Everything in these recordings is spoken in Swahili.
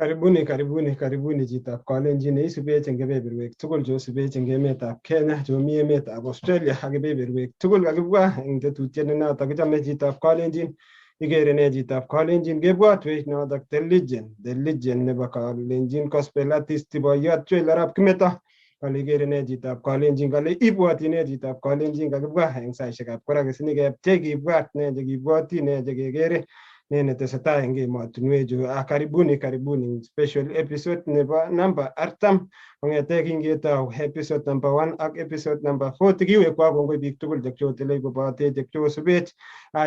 Karibuni Chitab Kalenjin neisubech eng kebeberwek tugul cheisubech eng emetab Kenya, chomi emetab Australia ak kebeberwek tugul kakibwa eng tetutiet nenotok kichome Chitab Kalenjin. Igere nee Chitab Kalenjin, kebwatwech notok the legend nebo Kalenjin gospel artist boiyot Joel Arap Kimeto. Kale igere nee Chitab Kalenjin, kale ibwoti nee Chitab Kalenjin, kakibwa eng saishekab kora sinikepchei kibwat nee chekibwoti, nee chekekere, nee netesetai eng emotinwechu. Karibuni special episode nebo number 40 kong'ete kingetou episode number 1 ak episode number 40. Kiwekwa kongoi biik tugul chekiotile kobote chekiosubech,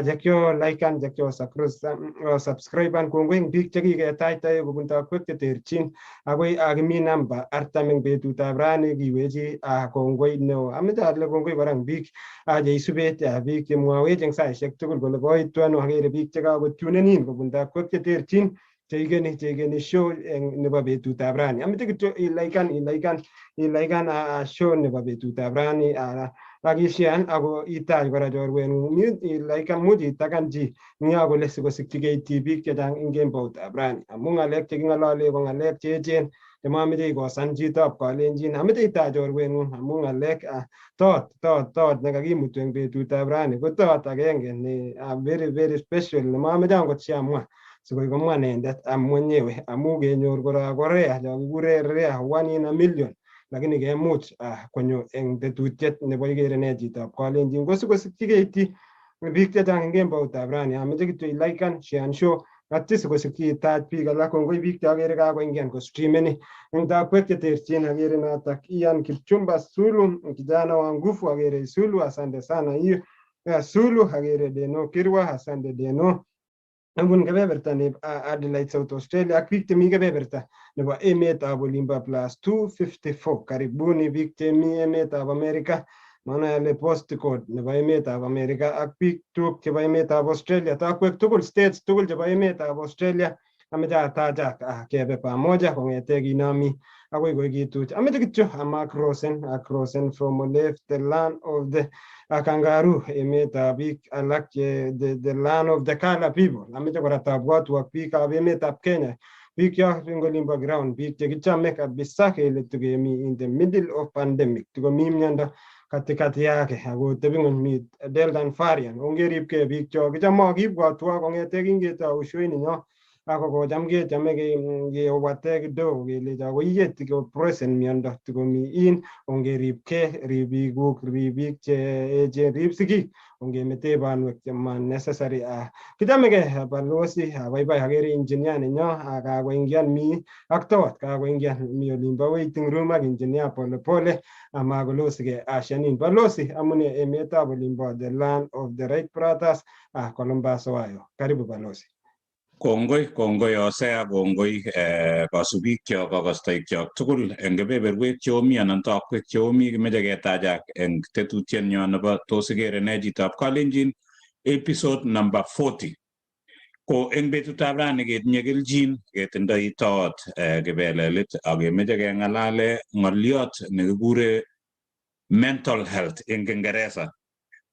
chekio likean, chekio subscribean. Kongoi eng biik chekiketaita kobun takwek cheterchin akoi kimi number 40 eng betutab rani, kiwechi kongoi neo. Ameche ale kongoi kora eng biik cheisubech, biik chemwawech eng saishek tugul kole koitu ano. Agere biik chekakotunenin kobun takwek cheterchin cheigeni show nebo betutab rani. Ameche kityo ilikean show nebo betutab rani ak ishean ako itach kora chorweng'ung. Ilikean, much itagan chi ng'yo kole sikosikchigei biik chechang eng kemboutab rani, amu ng'alek cheking'olole ko ng'alek cheechen chemameche ikosan chitab Kalenjin. Ameche itach chorweng'ung amu ng'alek tot nekakimutu eng betutab rani ko tot agenge ne very special nemameche angot siamwa sikoi komwa inendet mwenyewe, amu kenyor kora ko rare, kikure rare, 1 in a million, lakini kemuch konyo eng tetutiet nebo igere nee Chitab Kalenjin ko sikosikchigei biik chechang eng kemboutab rani. Ameche kityo ilikean, share show atya sikosikchi itach biik alak. Kongoi biik cheagere kakoingian kostreameni eng takwek cheterchin. Agere notok Ian Kipchumba Sulu, kijana wa nguvu, agere Sulu, asante sana hiyo Sulu. Agere Deno Kirwa, asante Deno. Ngun kebeberta nebo Adelaide South Australia ak biik chemi kebeberta nebo emetab olimbo +254. Karibuni biik chemi emetab Amerika, manai ale post code nebo emetab Amerika ak biik tugul chebo emetab Australia, takwek tugul, states tugul chebo emetab Australia. Ameche atachak kebe pamoja kong'ete kinami akoi koekituch. Ameche kityo crossen from left the land of the kangaroo, emetab biik alak the land of the color people. Ameche kora tabwatu ak biikab emetab Kenya, biik yo eng olimbo ground, biik chekichome kabisa kele tukemi in the middle of pandemic, tukomi miondo katikati yake ako tebi ng'ony mi Delta variant. Ongeribkei biik cho, kichome kibwotwo kong'ete kingetou show ninyo ako kocham kechome kewate kidogo kelecho koiye tiko present miondo tikomi in. Ongeribkei, rib bikuk, rib biik che echen, rib sigik, ongemete banwek chema necessary. Kichamegei balozi, baibai agere engineer nenyo kakoingian mi ak tot kakoingian mi olimbo waiting room ak engineer polepole amakolosige ashanin balozi amune emetab olimbo the land of the right brothers Columbus Ohio. Karibu balozi. Kongoi osea, kongoi kasubikyok, kakostoikyok tugul eng kebeberwek cheomi anan takwek cheomi. Kimeche ketachak eng tetutienyo nebo tos igere nee Chitab Kalenjin episode number 40. Ko eng betutab rani ketinye kelchin ketindoi tot kibelelit ak kemeche keng'alale ng'oliot nekikure mental health eng Kingereza.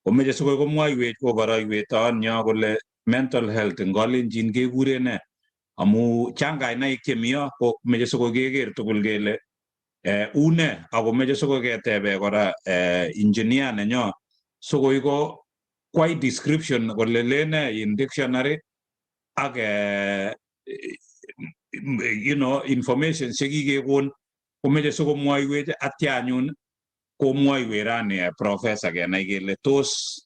Komeche sikoi komwoiwech koboroiwech onyo kole mental health eng Kalenjin kekure ne, amu chang kainaik chemiyo, ko meche sikoi keker tugul kele une, ako meche sikoi ketebe kora engineer nenyo sikoi ko kwai description kole lene in dictionary ak information chekikekon komeche sikomwoiwech atya anyun komwoiwech rani professor kenai kele tos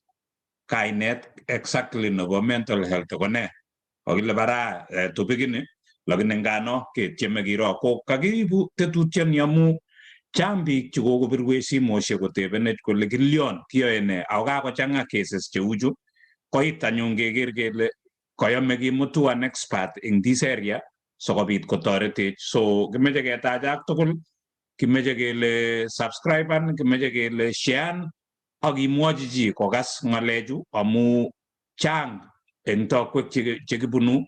kainet exactly nebo mental health ko ne. Kokile bara topikini, lakini ngano ketieme kiro ko kakiibu tetutioni amu chang biik chekokobirwech simoshek kotebenech kole kilyon kiyoe ne, ako kakochang'a cases cheuchu. Koit anyun keker kele koyome kimutu an expert in this area sikobit kotoretech. So kimeche ketachak tugul, kimeche kele subscriben, kimeche kele sharean ak imwochi chi kokas ng'alechu amu chang eng takwek chekibunu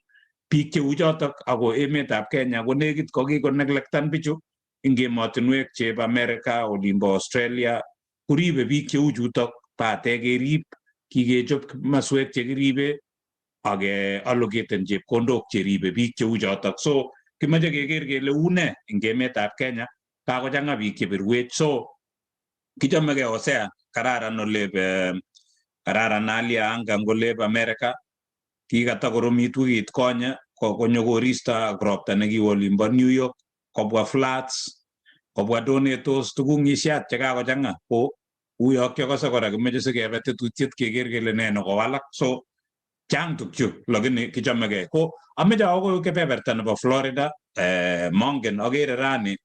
biik cheu chotok, ako emetab Kenya ko nekit kokikoneglectan bichu eng emotinwek chebo America, olimbo Australia, koribe biik cheu chutok bate kerib, kikechop maswek chekiribe ak allocaten chepkondok cheribe biik cheu chotok. So kimache keker kele une eng emetab Kenya kakochanga biik chebirwech. So kichomege Hosea, kararan oleb kararan hali ya anga ngoleb America, kikatakoromit wikit konye konyo koristo ak ropta nekiwo olimbo New York, kobwa floods, kobwa tornadoes, tuguk ng'isiat chekakochanga, ko uyo kiakose kora kimeche sikebe tetutiet keker kele ne nekowalak. So chang tukchu lakini kichomege. Ko ameche awo kebeberta nebo Florida, mongen akere rani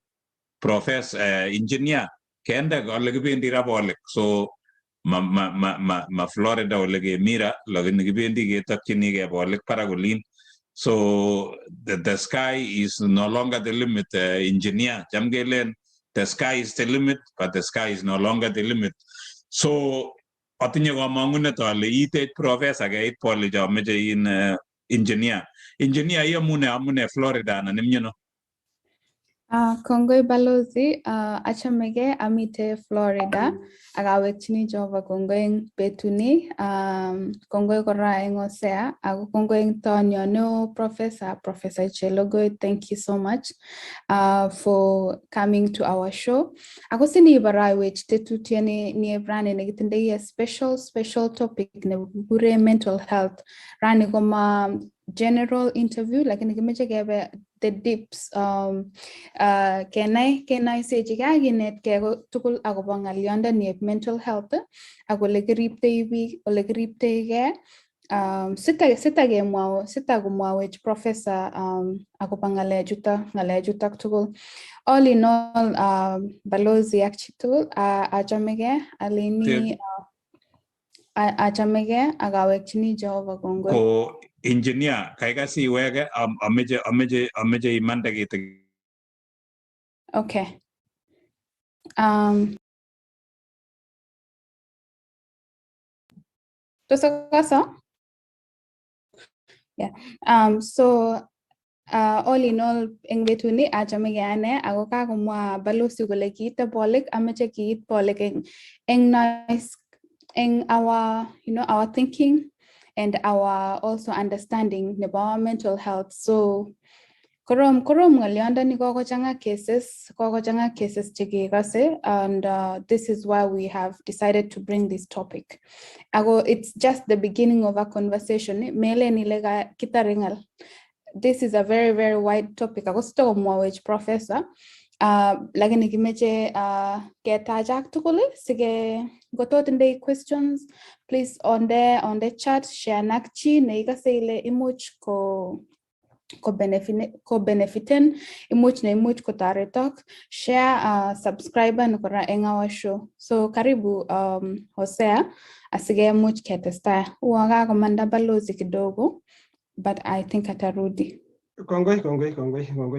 professor engineer kende ole kibendi rabolik. So ma Florida ole kemira lakini kibendi ketokchinige bolik parak olin. So the sky is no longer the limit, engineer. Cham kelen the sky is the limit, but the sky is no longer the limit. So atinye kamang'unet ale itech professor keit poli cho meche in engineer. Engineer amune Florida anan imyeno? Kongoi balozi, achamege amite Florida, agawekchini Jehova kongoi eng betuni, kongoi kora eng Hosea, ako kongoi eng tonyo no Professor Chelogoi. Thank you so much for coming to our show. Ako sini barawech tetutiani ni ebrane negitindei a special topic ne bure mental health. Rani koma general interview, lakini kimeche kebe the dips kenai sechi kakinet kego tukul akobo ng'alionda ni mental health ak ole kiriptei biik, ole kiriptei ge. Sita kumwawech professor akobo ng'alechutok tukul. All in all, balozi ak chitul achamege alini achamege agawekchini Jehova kongoi. Ko engineer kaikasi iwege ameche imande kitigin. Okay. Yeah. So all in all, eng betuni achamege ane ako kakomwa balozi kole kiite bolik, ameche kiit bolik eng nice, eng our our thinking and our also understanding about mental health. So korom ng'alyondani kokochanga cases chekekase, and this is why we have decided to bring this topic. Ako it's just the beginning of a conversation. Mele nilega kitaringal. This is a very, very wide topic. Ako sito mwawech professor. Lakini kimeche ketajak tukuli sige gototinde questions, please on the chat share nakchi neikase ile imuch ko benefiten, imuch kotaretok, share, subscribe and kora eng our show. So karibu Hosea asige imuch ketestai. Uwaga komanda balozi kidogo, but I think atarudi. Kongoi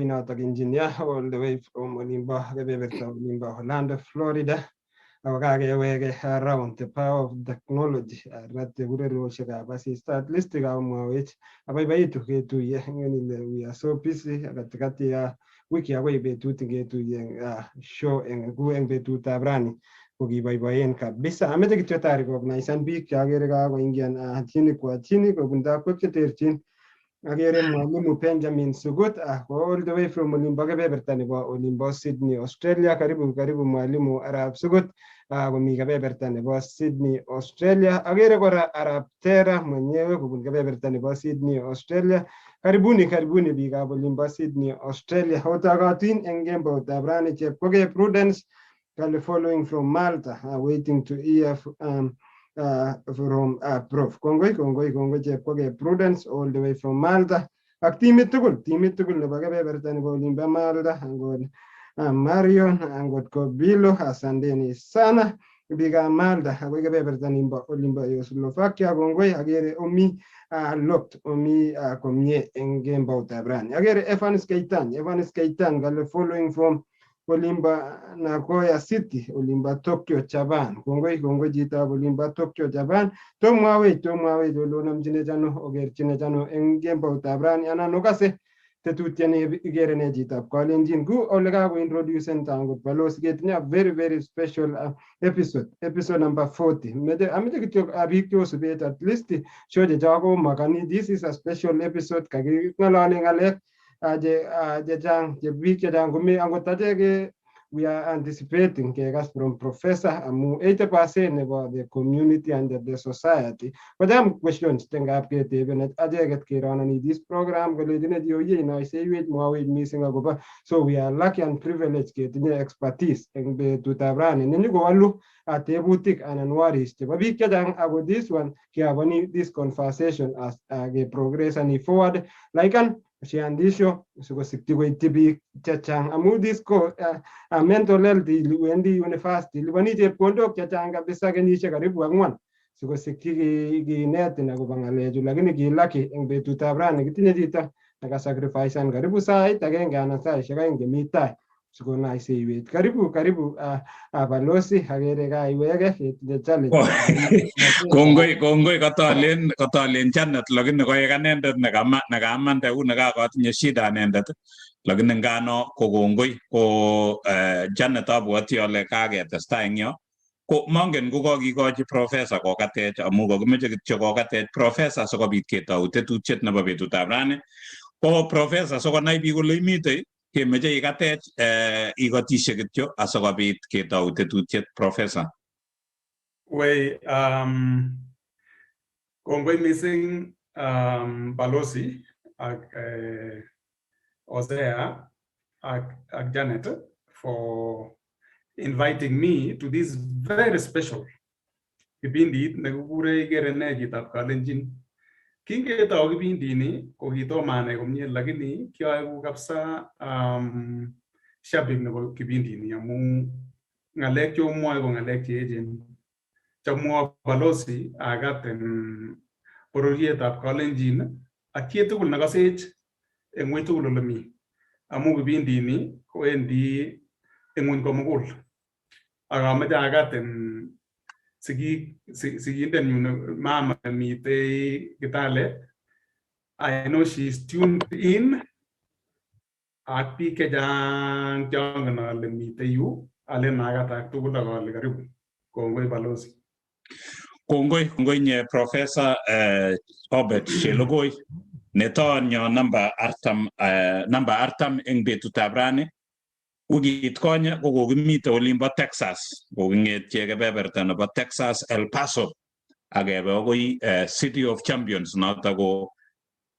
natak engineer all the way from Olimba, Olimba, Orlando, Florida. Awakagewege around the power of technology. Rate urero shaka basi start listing mwawech. Abaibaitu ketuye ngene we are so busy katikati ya wiki away betut ngetuye show eng betut abrani. Kokiboiboen kabisa. Ameche kityo recognize biik chakere kakoingian chini kwa chini kobunda cheterchin. Agere mwalimu Benjamin Sugut all the way from Olimbo kebeberta nebo Olimbo Sydney, Australia. Karibu mwalimu Arab Sugut komi kebeberta nebo Sydney, Australia. Agere kora Arab Tera mwenyewe kobun kebeberta nebo Sydney, Australia. Karibuni biikab Olimbo Sydney, Australia. Otakatin eng kemboutab rani chepkoge Prudence following from Malta, waiting to hear from Prof. Kongoi chepkoge Prudence all the way from Malta. Ak timit tugul nebo kebeberta nebo Olimbo Malta, angot Marion, angot Kobilo, asanteni sana. Biga Malta, akoi kebeberta nebo Olimbo Slovakia, kongoi agere omi locked, omi komye eng kemboutab rani. Agere Evans Keitan following from Olimba Nagoya City, Olimba Tokyo, Japan. Kongoi jitab Olimba Tokyo, Japan. Tomwawe olonam jinejano oger jinejano eng kemboutab rani anan okase tetutiani Igere Nee Chitab Kalenjin. Ku olega ko introduce tangot balos getnya very, very special episode number 40. Amete kityo abik subet at least shoje jago makani. This is a special episode kagi ngalale ngalek we are anticipating from Professor Amu 80% about the community and the society. But I'm questions think up get even at this program missing. So we are lucky and privileged getting expertise and to Tabran and then you go and look at the boutique and worries. But we can about this one here this conversation as a progress and forward like an Shandisho, so to be chachang. Amudis ko a mental health Wendy University, Libanite Pondo, Chatanga, Bisaganisha, Karibuan. So Sikigi net in Agubangale, Lagini lucky and be to Tabran, Gitinita, like a sacrifice and Garibu side, again Gana Sai, Shagang, the meat. So go nice with Karibu, Balosi, Hagerega, the challenge. Kongoi katalen channet lagin ko yakanendet nagaman ta unaga tinye shida nendet lagin ngano ko kongoi ko channet abwati ale kagetesta eng yo ko mongen ko kokikochi professor kokatech amu kokimeche kityo kokatech professor sikobit ketou tetutiet nebo betutab rani ko professor sikonai biik kole imitei kemeche ikatech ikotishe kityo asikobit ketou tetutiet professor. Way Kongoi missing Balosi Osea Janet for inviting me to this very special kipindi nekukure Igere Nee Chitab Kalenjin. Kingetau kipindi ni ko kitomane komie lakini kyoeku kabisa shabik nebo kipindi ni amu ngalek chomwoe ko ngalek cheechen. Chamwa Balosi agaten bororietab Kalenjin ak chitugul nekasech eng ng'weny tugul ole mi amu kipindi ni kowendi eng ng'weny komugul ak ameche agaten sigindenyu mama mitei Kitale. I know she's tuned in ak biik chechang chongen ale mitei yu alen agatak tugul ak ale karibu. Kongoi Balosi. Kongoi nye Professor Obet Shelogoi netonyo namba artam eng betutab rani wikit konye ko kokimite olimbo Texas koking'etie kebeberta nebo Texas El Paso akebe akoi City of Champions noto ko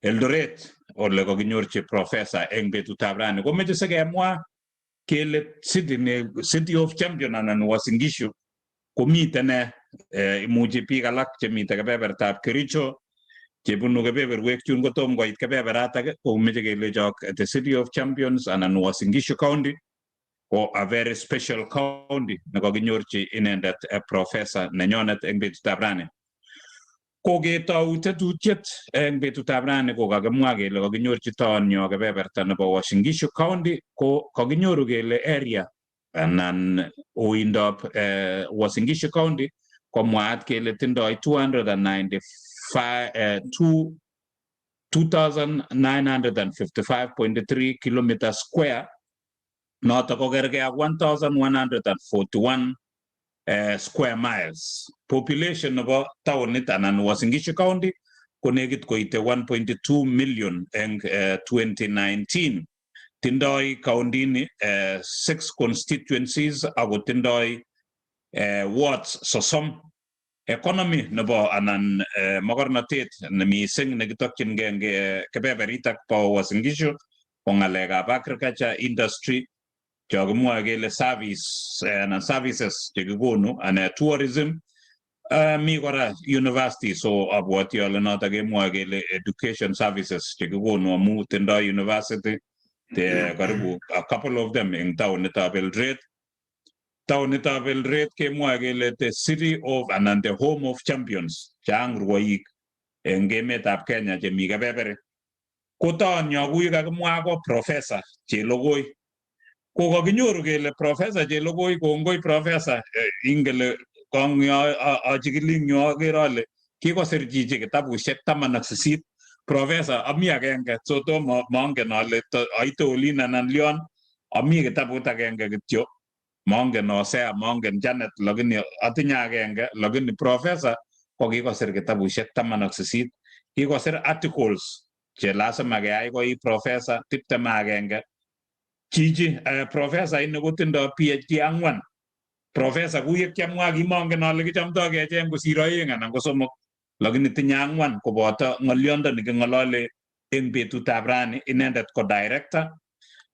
Eldoret ole kokinyorchi professor eng betutab rani komeche sikemwa kele City of Champions anan Uasin Gishu komiten imuchi biik alak chemite kebebertab Kericho chebunu kebeberwek chun kotom koit kebeberatak komeche kelechok the City of Champions anan Uasin Gishu County ko a very special county nekokinyorchi inendet professor nenyonet eng betutab rani. Koketou tetutiet eng betutab rani ko kakimwa kele kakinyorchi tonyo kebeberta nebo Uasin Gishu County ko kakinyoru kele area anan uindop Uasin Gishu County komwaat kele tindoi 2,955.3 kilometer square noto ko kerge ak 1,141 square miles. Population nebo taonit anan Uasin Gishu County ko nekit koite 1.2 million eng 2019. Tindoi county ni 6 constituencies ako tindoi wards sosom. Economy nebo anan mogornotet ne mising nekitokyingei eng kebeberitak bo Uasin Gishu ko ngalekab agriculture industry chokimwoe kele services chekikonu anan tourism mi kora university so abwoti ale noto kemwoe kele education services chekikonu amu tindoi university karibu a couple of them eng taonitab Eldoret. Taonitab Eldoret kemwoe kele the city of anan the home of champions chang rwoik eng emetab Kenya chemi kebebere. Ko taonyo kuyi kakimwa ko professor Chelogoi. Ko kakinyoru kele professor Chelogoi kongoi professor ingele kongyo achikilingyo aker ale kikosir chichi kitabushek 18 professor ami agenge so tomo mongen ale aite olin anan lion ami kitabut agenge kityo mongen Osea mongen Janet lakini atinye agenge lakini professor ko kikosir kitabushek 18 kikosir articles che lasima keyai koi professor tiptem agenge. Chichi professor ini kotindo PhD 4. Professor kuyek kiamwa kimongen ale kichamtoi kecheng kosir 2 anan ko 3, lakini tinye 4 koboto ng'olyondoni king'olole eng betutab rani. Inendet ko director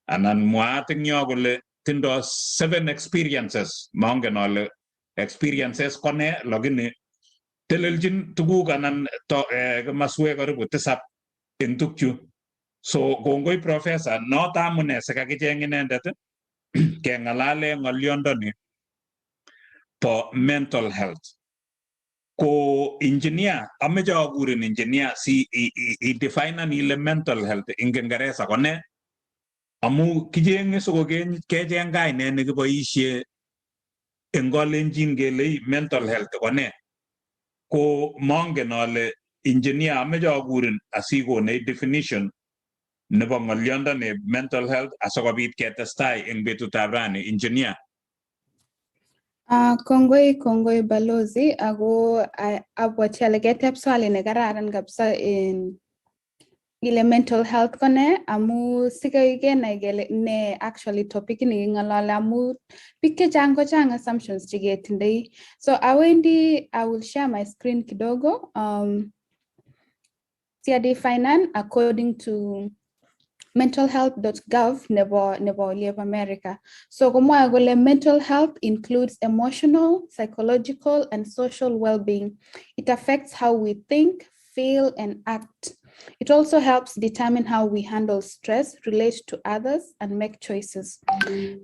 anan mwaat eng yo kole tindo 7 experiences. Mongen ale experiences kone, lakini teleljin tuguk anan maswek karibu 7 eng tukchu. So kongoi professor, not amune sikakicheng inendet keng'alale ng'olyondoni po mental health. Ko engineer, ameche akurin engineer si i-definean ile mental health ing Kingeresa kone, amu kichenge siko kecheng kainet nekiboisie eng Kalenjin kele mental health kone. Ko mongen ale engineer ameche akurin asikonech definition nebo ng'olyondoni mental health asikobit ketestai eng betutab rani. Engineer. Kongoi balozi, ako abwati ale keteb swali ne kararan kabisa in ile mental health kone, amu sikai kenai kele ne actually topic ni ng'alale, amu biik chechang kochang assumptions cheketindoi. So I will share my screen kidogo. Define according to mentalhealth.gov nebo Olive America. So kumwa kole mental health includes emotional, psychological, and social well-being. It affects how we think, feel, and act. It also helps determine how we handle stress, relate to others, and make choices.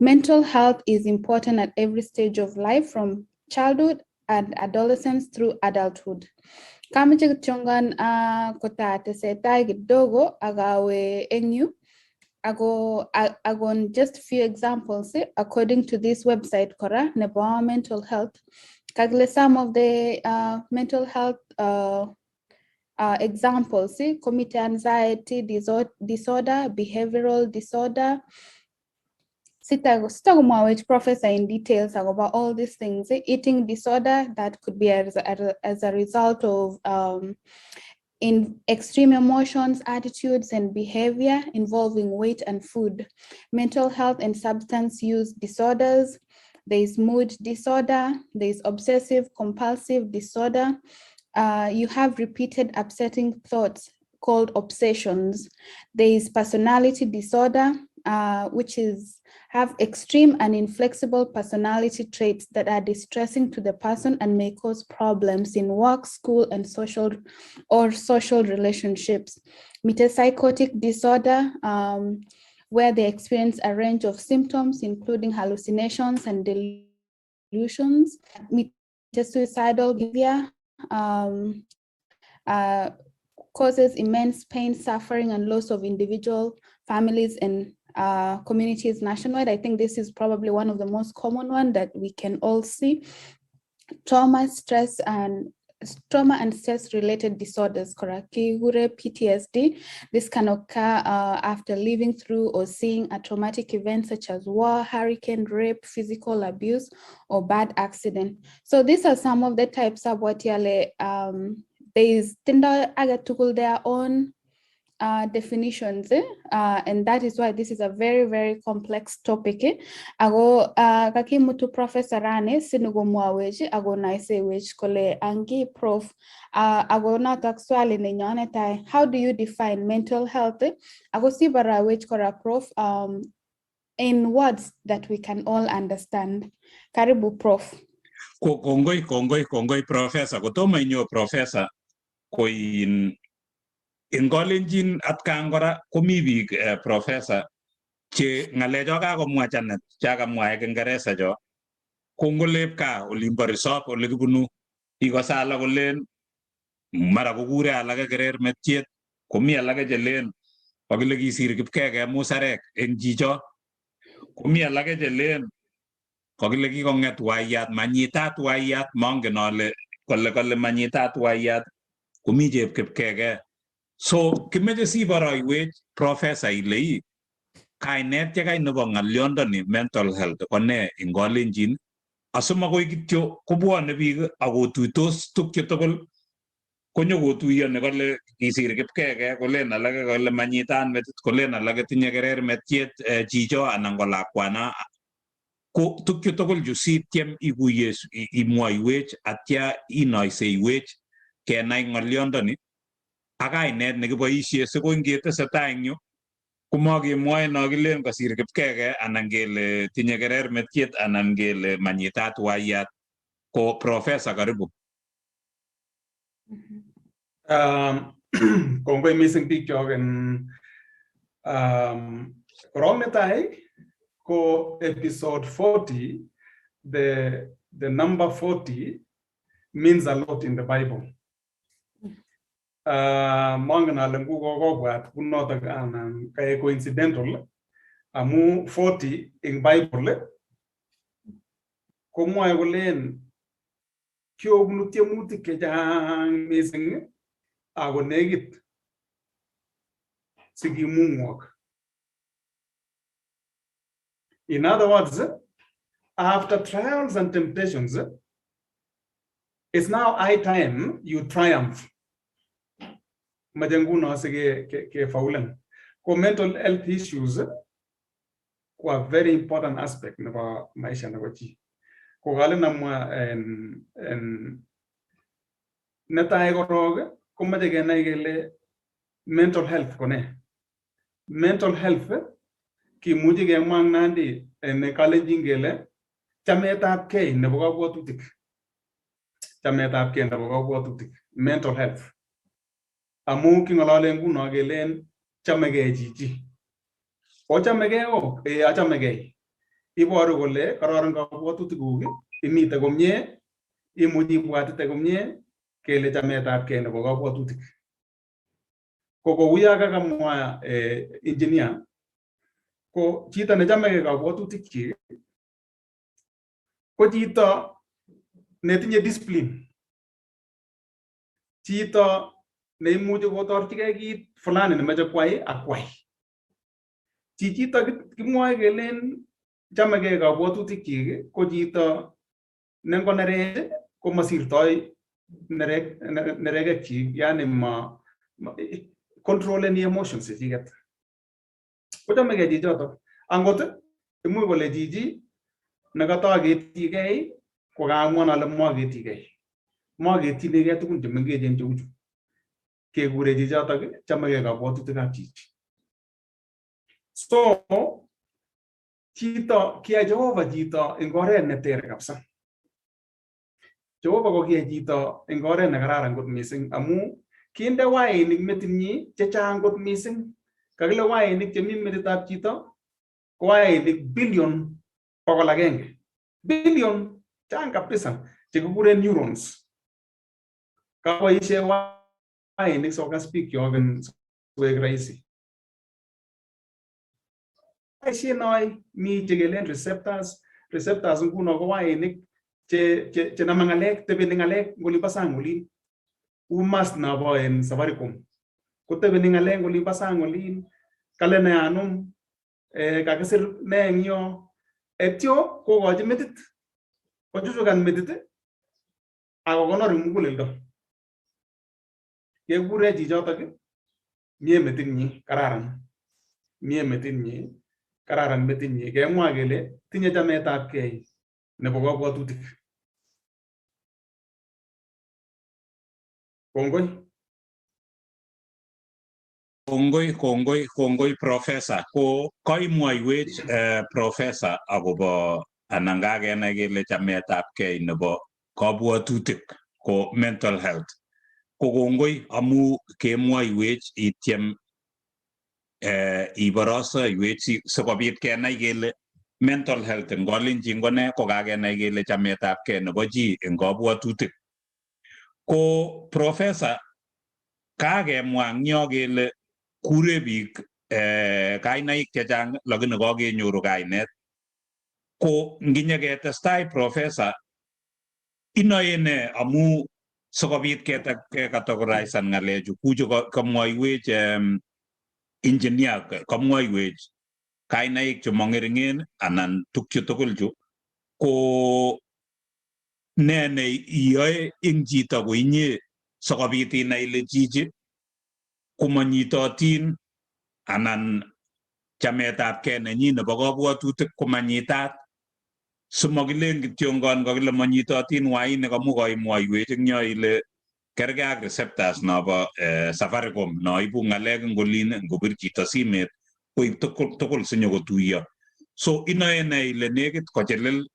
Mental health is important at every stage of life, from childhood and adolescence through adulthood. Kamache kichongan kotate setai kidogo agawe enyu. Agon just few examples according to this website kora nebo mental health. Kagle some of the mental health examples, commit anxiety disorder, behavioral disorder. Sitakumawech professor in details about all these things. Eating disorder, that could be as a result of in extreme emotions, attitudes, and behavior involving weight and food. Mental health and substance use disorders. There is mood disorder. There is obsessive compulsive disorder. You have repeated upsetting thoughts called obsessions. There is personality disorder, which is have extreme and inflexible personality traits that are distressing to the person and may cause problems in work, school, and social relationships. Metapsychotic disorder, where they experience a range of symptoms, including hallucinations and delusions. Suicidal behavior causes immense pain, suffering, and loss of individual, families, and communities nationwide. I think this is probably one of the most common one that we can all see. Trauma and stress-related disorders, PTSD. This can occur after living through or seeing a traumatic event such as war, hurricane, rape, physical abuse, or bad accident. So these are some of the types of what there is their own definitions, and that is why this is a very, very complex topic. Ago kakimutu professor rane sinugo mwaweji ago naisewech kole angi prof ago natak swali nenyone tai, how do you define mental health? Ago si barawech kora prof in words that we can all understand. Karibu prof. Kongoi professor, kotomo inyo professor ko in Kalenjin atkan kora komi biik professor che ng'alecho kakomwa Janet chakamwa eng Kingeresa cho kongolep ka olimbo risop ole kibunu ikose alak kolen mara kokure alake kerer metiet, komi alake chelen kakile kisir Kipkeke musarek eng chicho, komi alake chelen kakile kikong'et waiyat, manyitat waiyat, mongen ale kole manyitat waiyat, komi chep Kipkeke. So kimeche siboroiwech professor ile kainet yekai nebo ng'olyondoni mental health kone ing Kalenjin asimakoi kityo kobwone biik akotuitos tukche tugul konyo kotuyoni kole kisir kipkeke kolen alake kole manyitan metit kolen alake tinye kerer metiet chicho anan ko lakwana ko tukchu tugul chu sitiem ikuye imwoiwech atya inoiseiwech kenai ng'olyondoni ak kainet nekiboisie siko ngetesetai eng yu komakemwoe no kilen kasir kipkeke anan kele tinye kerer metiet anan kele manyitat waiyat ko professor karibu. Kongoi missing biik chok en korong netai ko episode 40, the number 40 means a lot in the Bible. Mangen ale ngukokobwat kunotok anan kaya coincidental amu 40 in Bible komwoe kolen kiobunu tiemutik chechang missing ako nekit sikimung'wok. In other words, after trials and temptations, it's now high time you triumph. Majenguno ke faulen. Ko mental health issues were very important aspect of maisha na wachi. Ko gale namwa en netai korog ko maje genai gele mental health kone. Mental health ki muji ge mang nandi en Kalenjin gele chametabkei nebo kabwatutik. Chametabkei nebo kabwatutik. Mental health. Amu kingolole nguno gelen chamegei chichi. O chamegei o achamegei. Iboru kole kararan kabwatutikuk, imite komie, imuchi ibwatite komie kele chametabkei nebo kabwatutik. Kouya kakamwa engineer ko chito nechamegei kabwatutikchi ko chito netinye discipline. Chito neimuchi kotorchigei kit fulani nemeche kwai akwai. Chichito kimwoe kelen chamegei kabwatutikchik ko chito nengonerech ko masirtoi nerekekchik, yani controleni emotions chichiket. Ko chamegei chichoto. Angot imuch kole chichi nekatoketigei ko kaamwan ale maketigei. Maketinigei tugun chemengechen cheu chu. Kekure chichotok chamegei kabwatutikab chichi. So chito kiyai Jehova chito eng oret neter kabisa. Jehova ko kiyai chito eng oret nekararan kot missing amu kinde wainik metinyi chechang kot missing. Kakile wainik chemi metitab chito ko wainik billion 100. Billion chang kabisa chekikure neurons. Kaboishe wainik sokas biik yoken koek rahisi. Boishe noi mi chekelen receptors nguno ko wainik che nama ngalek tebeni ngalek ngolimbo sang olin. Umas nabo en Safaricom. Kotebeni ngalek ngolimbo sang olin. Kale ne anum kakisir ne eng yo. Etyo kokochi metit. Kochuchukan metit ako konor muguleldo. Kekure chichotok mie metinyi kararan. Mie metinyi kararan metinyi. Kemwa kele tinye chametabkei nebo kabwatutik. Kongoi professor. Ko kaimwoiwech professor akobo anan kakenai kele chametabkei nebo kabwatutik ko mental health. Ko kongoi amu kemwoiwech ityem iborostoiwech sikobit kenai kele mental health eng Kalenjin kone ko kakenai kele chametabkei nebo chi eng kabwatutik. Ko professor kakemwa eng yo kele kure biik kainaik chechang lakini kakenyoru kainet. Ko nginyeketestai professor inoe ne amu sikobit kecategorize ngalechu kuchu kamwoiwech engineer kamwoiwech kainaik che mangeringen anan tukchu tugul chu ko ne iyoe ing chito ko inye sikobit inai ile chichi komanyitotin anan chametabgei nenyin nebo kabwatutik komanyitat simakilen kityongon kakile manyitotin wainik amu koimwoiwech eng yo ile kergei ak receptors nobo Safaricom no ibu ng'alek ngolin ngobir chito simet koib tugul sinyokotuiyo. So inoe ile nekit kochelel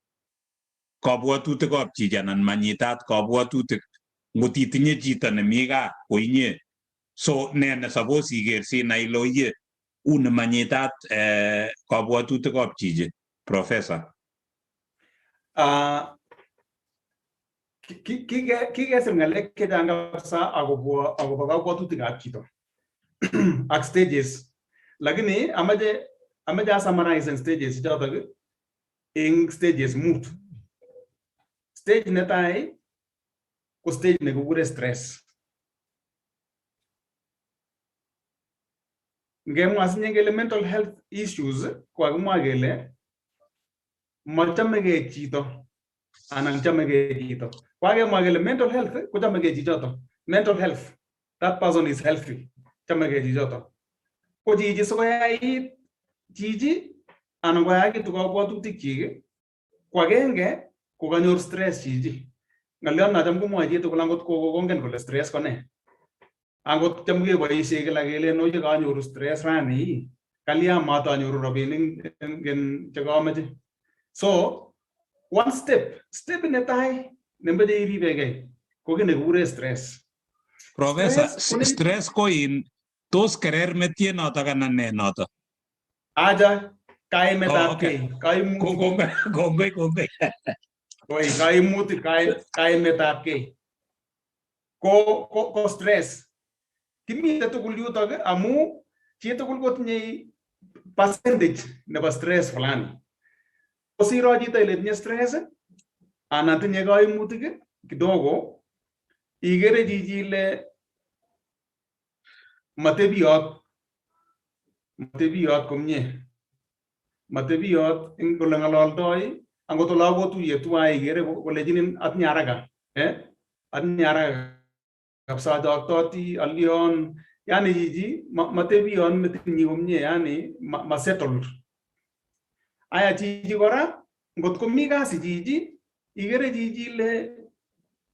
kabwatutikab chichi anan manyitat kabwatutik ngot itinye chito nemi gaa ko inye. So ne suppose iker sinai ile oye uni manyitat kabwatutikab chichi, Professor. Kikesir ng'alek chechang kabisa akobo kabwatutikab chito ak stages, lakini amache summarize en stages chotok eng stages mut. Stage netai ko stage nekikure stress. Ngemwa sinye kele mental health issues ko kakimwa kele machamegei chito anan chamegei chito. Kwakemwa kele mental health ko chamegei chichoto. Mental health, that person is healthy. Chamegei chichoto. Ko chichi sikoyait chichi anan koyakitu kabwatutik chik ko agenge ko kanyor stress chichi. Ng'alyon nacham komwoe chitugul angot kongen kole stress ko ne. Angot cham keboishe kila kelen oye kanyoru stress rani, kalya matanyoru rabinik chekameche. So one step netai nemeche iribegei ko kiy nekikure stress. Professor, stress ko in tos kerer metie notok anan ne notok? Aja kaimetabgei, Kongoi. Kaimutik, kaimetabgei. Ko stress. Kimite tugul yutok amu chitugul kotinye percentage nebo stress fulani. Kosiro chito ile tinye stress anan tinye kaimutik kidogo, igere chichi ile matebiyot komye. Matebiyot ing kole ng'ololdoi angot ole akotuye tuwai igere kolechinin atinye haraka. Atinye haraka kabisa adoktoti alyon, yani chichi matebiyon metinyi komye, yani settled. Aya chichi kora ngot komi kasi chichi igere chichi ile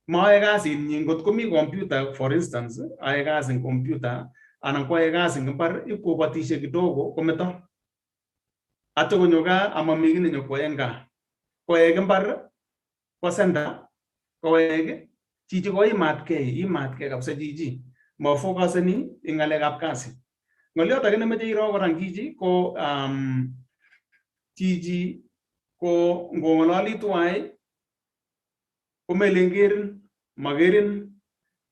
maae kasit nyi. Ngot komi computer for instance, ae kasi eng computer anan kwae kasi eng mbar ipkobatishe kidogo kometo. Ato konyo gaa amami kiy nenyokwae eng gaa. Koek mbar kwa center koek chichi koimatkei kabisa chichi. Mafocuseni eng ng'alekab kasi. Ng'olyot age nemeche iro kora chichi ko chichi ko ngong'ololi tuwai komeleng makerin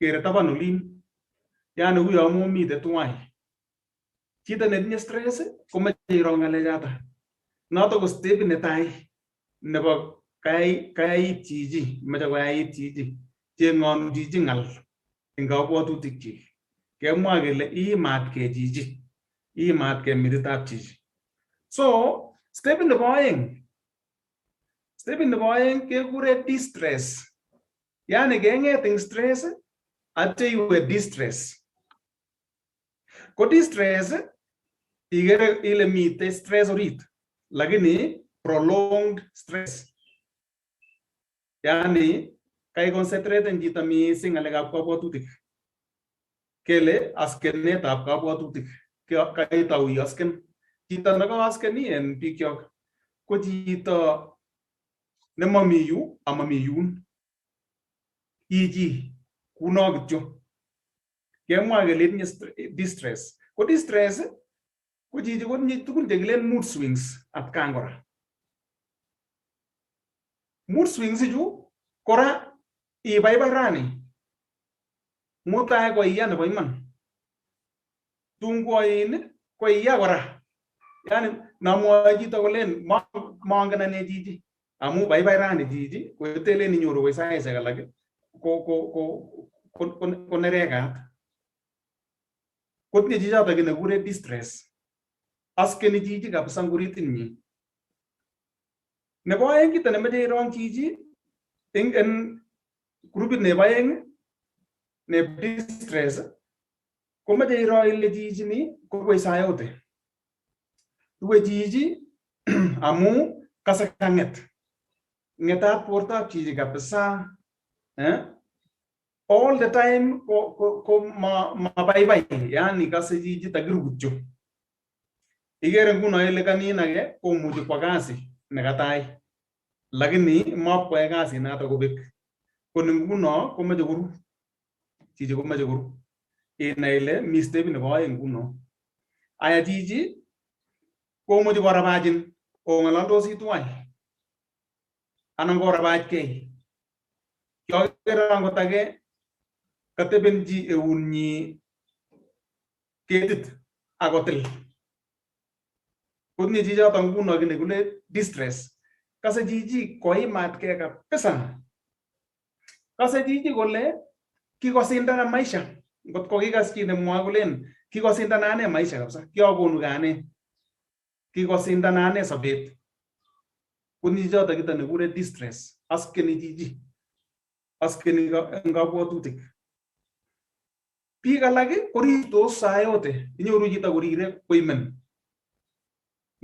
kere taban olin, yani huyo amu mite tuwai. Chito netinye stress komeche iro ng'alechoto. Noto ko step netai nebo kayait chichi, meche koyait chichi, cheng'onu chichi ng'al eng kabwatutik chik. Kemwa kele iimatkei chichi, iimatkei metitab chichi. So step nebo aeng kekure distress. Yani keng'et eng stress atyo iwe distress. Ko distress igere ile mite stress orit, lakini prolonged stress. Yani kai concentrate chito mising ng'alekab kabwatutik. Kele askenetab kabwatutik. Kai tau asken. Chito nekawaskeni en bikyok ko chito nemami yu amami yun. Iji kuno kityo. Kemwa kele tinye distress. Ko distress ko chichi kotinye tugun chekilen mood swings atkan kora. Mood swings chu kora ibaibai rani, mutai ko iya nebo iman. Tungoin ko iya kora. Yani namwoe chito kolen mangen ane chichi amu baibai rani chichi koetelen inyoru koy saishek alak ko nerekat. Kotinye chichoto kiy nekure distress. Askeni chichi kabisa nguritinyi. Nebo aeng kito nemeche irong chichi en grupit nebo aeng ne distress kuma je ro ile jiji ni ko koy sayote duwe jiji amu kasa kanget ngeta porta jiji kapsa all the time ko ma bye bye yani kasa jiji tagirugutjo igere nguno ile kanina ge ko muji kwa kasi negatai lakini ma kwa kasi na to gobek ko nguno ko meje guru jiji ko meje guru ina ile mistake ne boy nguno aya jiji ko muji ko rabajin o ngalando si tuai anan ko rabaj ke yo era ngo tage kateben ji e wunni kedit agotel kudni jija tangu no gine gule distress kase jiji koi mat ke ka pesa kase jiji gole kiko sindana maisha ngot ko kikas kine mwagulen kiko sindana ane maisha kabisa kyo gonu gane kiko sindana ane sabet kudni jija tagita ne gule distress askeni jiji askeni ngabwotutik piga lagi korito sayote inyoru jita gorire koimen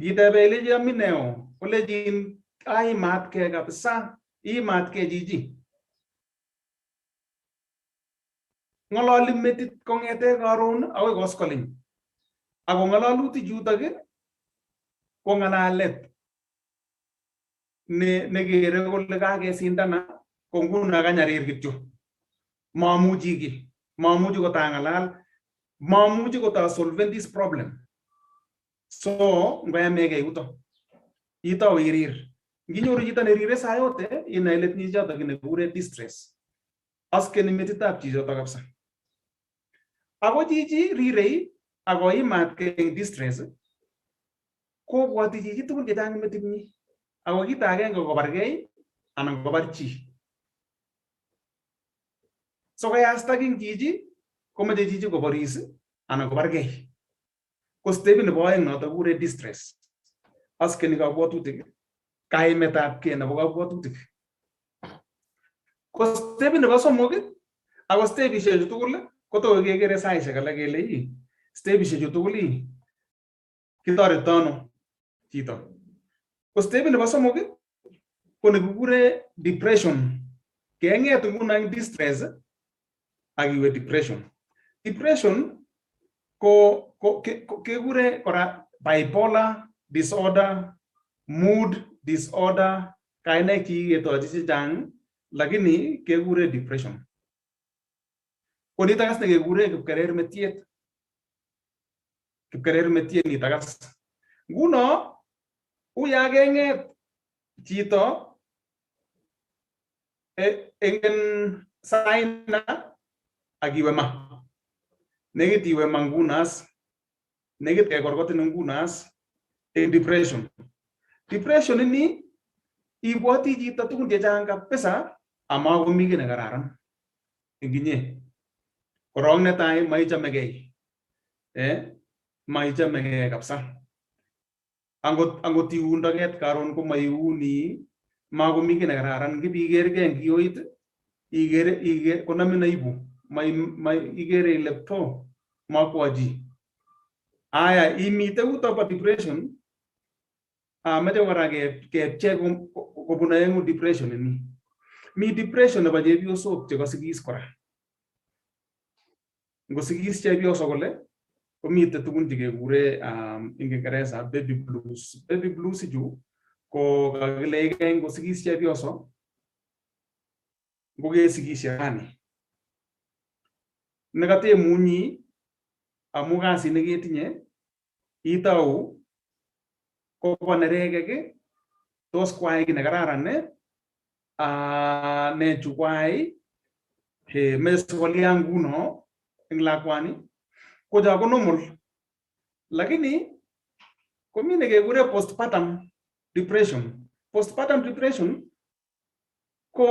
gita bele jamineo kole jin ai mat ke kapsa I mat ke jiji ngololi metit kongete karon awe goskoling ako ngolaluti jutage ko ngalalet ne gere kole kage sindana ko nguna kanyarir kityo mamuji gi mamuji ko tangalal mamuji ko ta solve this problem so ngoya mege uto ita wirir ginyoru jita ne rire sayote ina ile ni jata gine gure distress aske ni metita chizo ta kapsa ago jiji rire ago imat ke distress ko bwati jiji tukun je jang metini ago kita age ngo bargei anan go barchi so kaya asta king jiji ko me jiji go boris anan go bargei ko stebi ne boy no ta gure distress aske ni ga bwatutik kai metap ke na boga bwatutik ko stebi ne baso moge ago stebi she jutukul ko to gegere sai she kala gele yi stebi she jutukuli kitore tono tito ko stebi ne baso moge ko ne gure depression ke ngetu nguna distress agiwe depression ko ke gure kora bipolar disorder mood disorder kaine ki eto jisi jang lakini ke gure depression ko ni tagas ne gure ke karer metiet ni tagas guno uya genget chito engen saina agiwe ma negative mangunas negative korgotin ngunas in depression ni ibwati jita tukun janga pesa ama gumige na gararan inginye korong na tay mai chamegei mai chamegei kapsa angot iundaget karon ko mai uni ma gumige na gararan gibiger gen giyoit igere konamina ibu mai igere lepto ma kwaji aya imite utopa depression mete wara ke check ko bunayengu depression ni mi depression ba je bio so te ko sigis kora ngo sigis che bio so gole ko mi te tugun dige gure ingereza baby blues ju ko gale ngo sigis che bio so ngo ge sigis yani negate munyi amuga sinege tinye itau ko ponerege ke tos kwai ki negararan ne chukwai he meswali yangu no ingla kwani ko ja ko normal lakini ko mine ke gure postpartum depression ko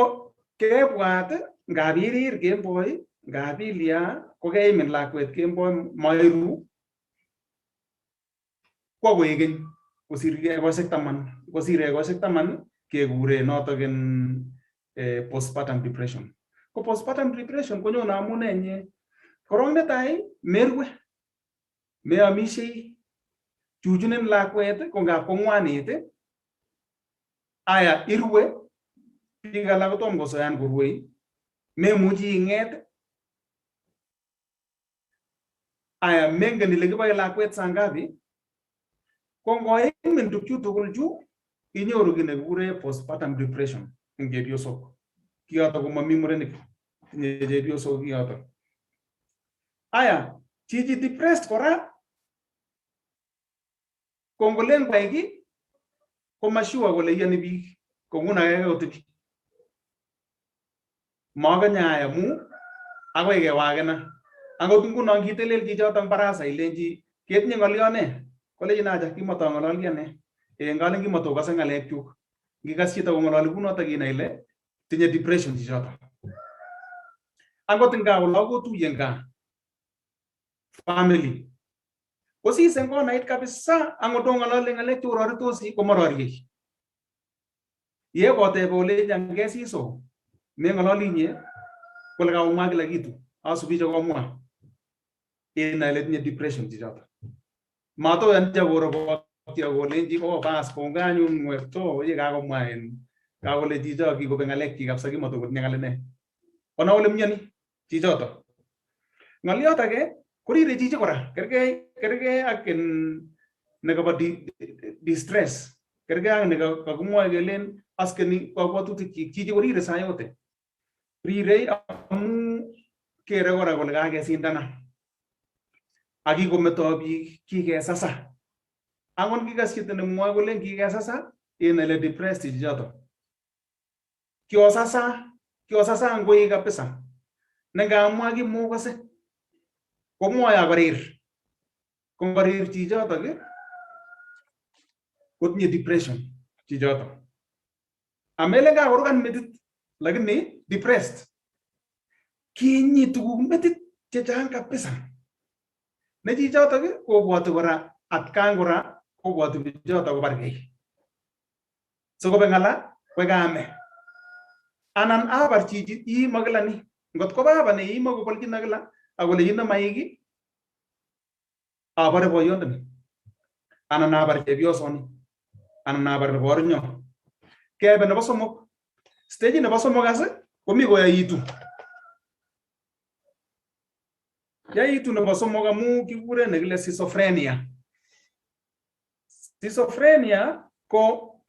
ke bwat ngabirir ke boy ngabilia ko ke min lakwet ke boy mairu ko wegen kosirge ko sire ko sektaman ke gure noto gen postpartum depression ko postpartum depression ko nyone amune nye korong netai merwe me amishi chuchunen lakwet ko ngap ko ngwanit aya irwe biik alak kotom kosoyan korwei memuchi inget aya mengen ile kiboe lakwet saa ngapi ko ngoimin tukchu tugul chu inyoru kit nekikure postpartum depression eng chepyosok kiyoto komami murenik tinye chepyosok kiyoto aya chichi depressed kora ko ngolen kwai ki ko mashua kole iyani biik ko nguna keke kotebi makanya amu akoi kewakena angot nguno kitelel chichoto barasa ilenji ketinye ng'olyon ne kolejin aja kimatong'ololki ane ngalen kimatokase ng'alekchuk ngikas chito kong'ololi kunoto kinai ile tinye depression chichoto angot nga wala kotuye nga family kosise ngonait kabisa angot ong'ololi ng'alek churoritosi komororiei ye kotebe ole angesiso meng'ololi nye kole kaumwa kila kitu asubi cho komwa ina ile tinye depression chichoto mato yanja koro kolenji bas konganyun ngwerto ye kakomwa en kakole chicho kikobe ng'alek chi kabisa kimatokot ng'alene ona ole myani chichoto ng'oliot age korire chichi kora kergei ak nekaba distress kergei ak nekakimwoe kelen askeni kabwatutik chichi korire saa yote rirei amu kere kora kole kakesindana akikometo biik kikesasa angon kikas chito nemwoe kole kikesasa inele depressed chichoto kiosasa ngoi kabisa nengamwa kimukase komwoe akorir kongorir chichoto kotinye depression chichoto amele kakorukan metit lakini depressed kinyi tuguk metit chechang kabisa ne chichoto kobwoti kora atkan kora kobwoti bichoto kobargei sokobe ng'ala kwekame anan abar chichi iimo kila ni ngot ko baba ne iimo kobolchin kila akole yino maiki abare boyondoni anan abar chepyosoni anan abar bornyo kebe nebo somok stage nebo somok as komi koyaitu yaitu nebo somok amu kikure nekile schizophrenia ko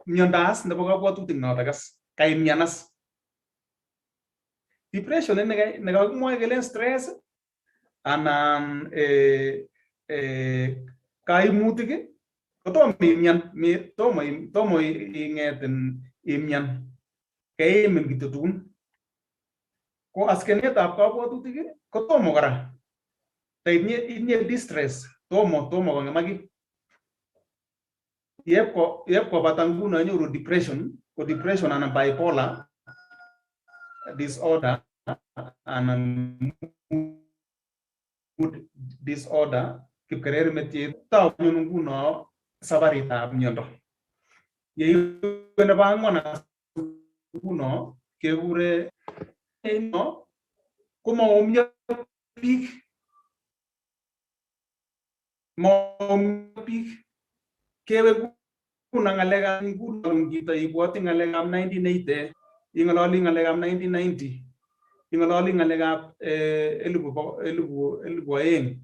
miondas nebo kabwatutik noto kas kaimyanas depression ne kakimwoe kelen stress anan kaimutik kotomo imyan tomo ing'etin imyan keimin kityo tugun ko askenetab kabwatutik kotomo kora tainye distress tomo kong'emaki yep kobata nguno nyoru depression ko depression anan bipolar disorder anan mood disorder kipkerer metie tau nguno sabaritab miondo yeibene bangona nguno kekure no komaomyo biik kewe kuna ng'alekab nguno chito ibwoti ng'alekab 1980 ing'ololi ng'alekab 1990 ing'ololi ng'alekab 2000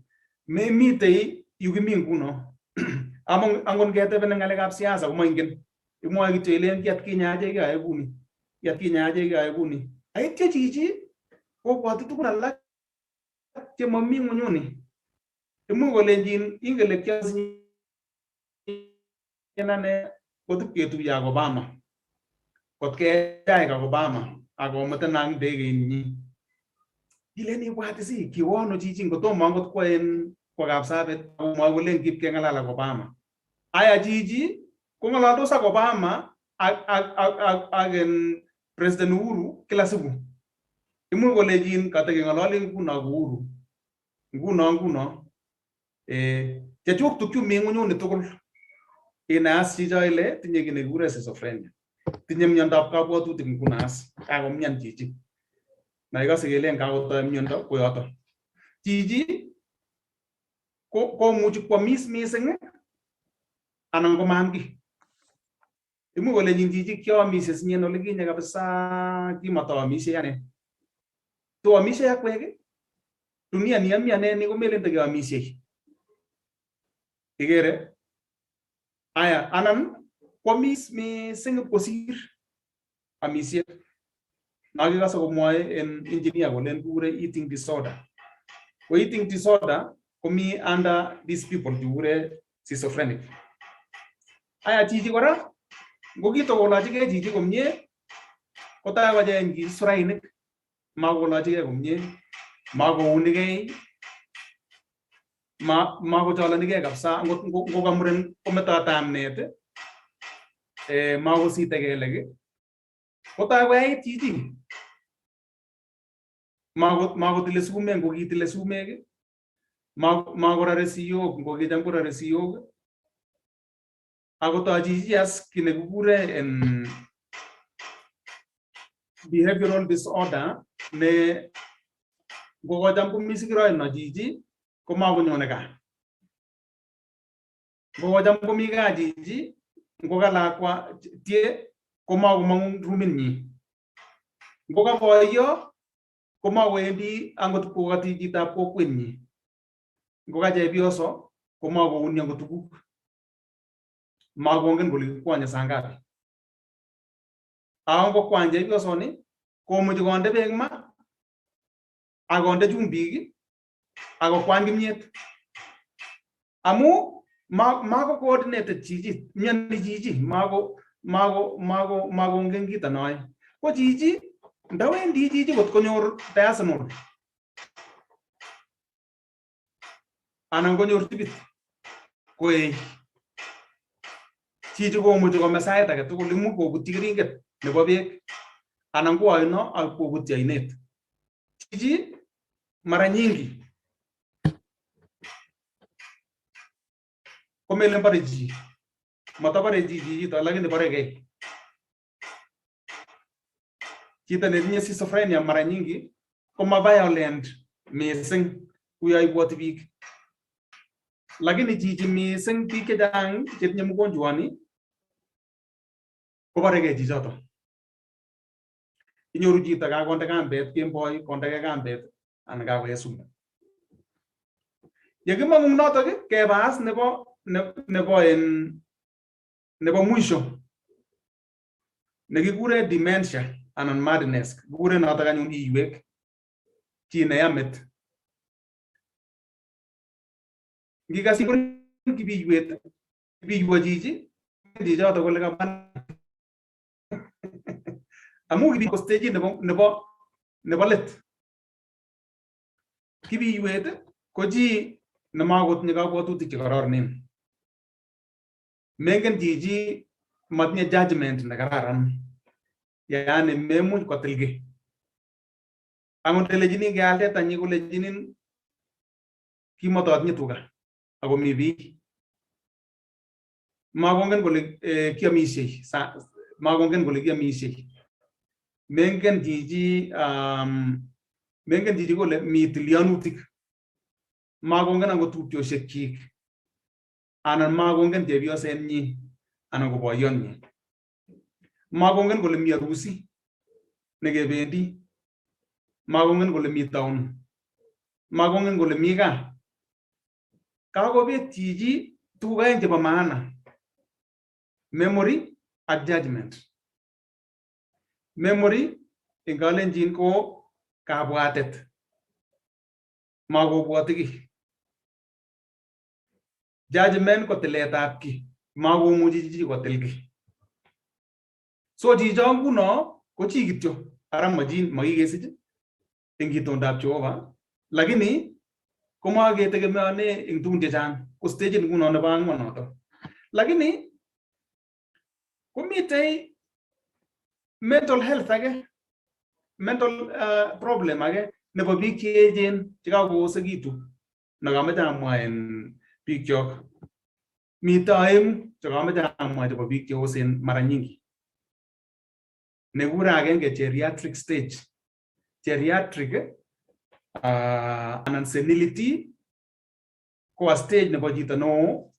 memitei yu kimi nguno angon ketebene ng'alekab siasa komaingen imwoe kityo ilen kiatkinye ache keyoe kuni aityo chichi kobwoti tugun alak chemami ng'unyuni imuch kolenjin ingele kiasinye ane kotip ketuye ak Obama kot keyai ak Obama akometen ak ndegeinyi ilen ibwatisi kiwono chichi ngotomo angot kwa Kapsabet akomwoe kolen kipkeng'alal ak Obama aya chichi kong'ololdos ak Obama ak President Uhuru kila siku imuch kolenjin katekeng'ololi nguno ak Uhuru nguno chechuk tukchu mi ng'unyuni tugul inaas chicho ile tinye kit nekikure schizophrenia tinye miondab kabwatutik ngunas kakomyan chichi na ikase kele kakotoi miondo ko yoto. Chichi komuchi kwamis mising anan ko maam ki. Imuch kolenjin chichi kiamishe sinyen ole kinye kabisa kimatoamishe ane. To amishe akwek dunia ni amiane ni komelen takeamishe. Igere aya anan kwamis mising kosir amishet. Nakikase komwae en engineer kolen kure eating disorder. Ko eating disorder komi under these people kure schizophrenic. Aya chichi kora ngokito kolachige chichi komie kotai kojen ki surainik makolachige komie makounigei makocholonige kabisa ngokamuren kometo tamnet makosite kelek kotai koyait chichi makotile sumek ngokitile sumek makorare siyok ngokicham korare siyok akotoi chichi as kine kikure en behavioral disorder ne ngokocham komisikiroi no chichi komakonyone kaa. Ngokocham komi kaa chichi ngokalakwa tie komakomong'u ruminyi. Ngokaboyo komakowendi angot kokati chitab kokwenyi. Ngokachepyoso komakouni angot tuguk. Makongen kole kikwanye saa ngapi. Ngokwany chepyosoni komuchi konde beek ma akonde chumbik akokwany kimyet. Amu mako coordinated chichi, miani chichi makongen kito noe. Ko chichi ndawendi chichi kot konyor diagonal anan konyor tibit koei chichi komuchi kome sait age tugul, imuch kobutyi keringet nebo beek anan ko oino ak kobutyi ainet. Chichi mara nyingi komelen bare chi matabare chichi lakini baregei. Chito netinye schizophrenia mara nyingi koma violent mising kuyo ibwoti biik, lakini chichi mising biik chechang chetinye mgonjwani kobaregei chichoto. Inyoru chito kakonde kambet kemboi kondege kambet anan kakoe sumu. Yekimong'u notok kebas nebo mwisho nekikure dementia anan madness, kikure notok anyun iywek chi neyamet. Ngikas kibiywet chichi chichoto kole kaban amu kibi ko stage nebo let. Kibiywet ko chi nemakotinye kabwatutik chekororonen. Mengen chichi matinye judgment nekararan, yaani memuch kotil ki. Angot telechini kealde tanyi kolechinin kimatotinye tuga ako mi biik. Makongen kole kiamishei, makongen kole kiamishei. Mengen chichi kole mi tilyanutik. Makongen angot tupchoshek chik anan makongen chepyosenyi anan ko boyonyi. Makongen kole mi harusi nekebendi. Makongen kole mi town. Makongen kole mi gaa. Kakobet chichi tuguk aeng chebo maana: memory ak judgment. Memory eng Kalenjin ko kabwatet, makobwoti ki. Judgment ko tiletab ki, makomuchi chichi kotil ki. So chicho nguno ko chi kityo, ara makikesich eng itondab Jehova, lakini komaketegemeane eng tugun chechang. Ko stage nguno nebo ang'wan noto. Lakini komitei mental health age, mental problem age nebo biik che echen chekakosekitu nakameche amwa en biik chok. Mito aeng chekameche amwa chebo biik cheosen mara nyingi. Nekure agenge geriatric stage. geriatric anan senility ko a stage nebo chito no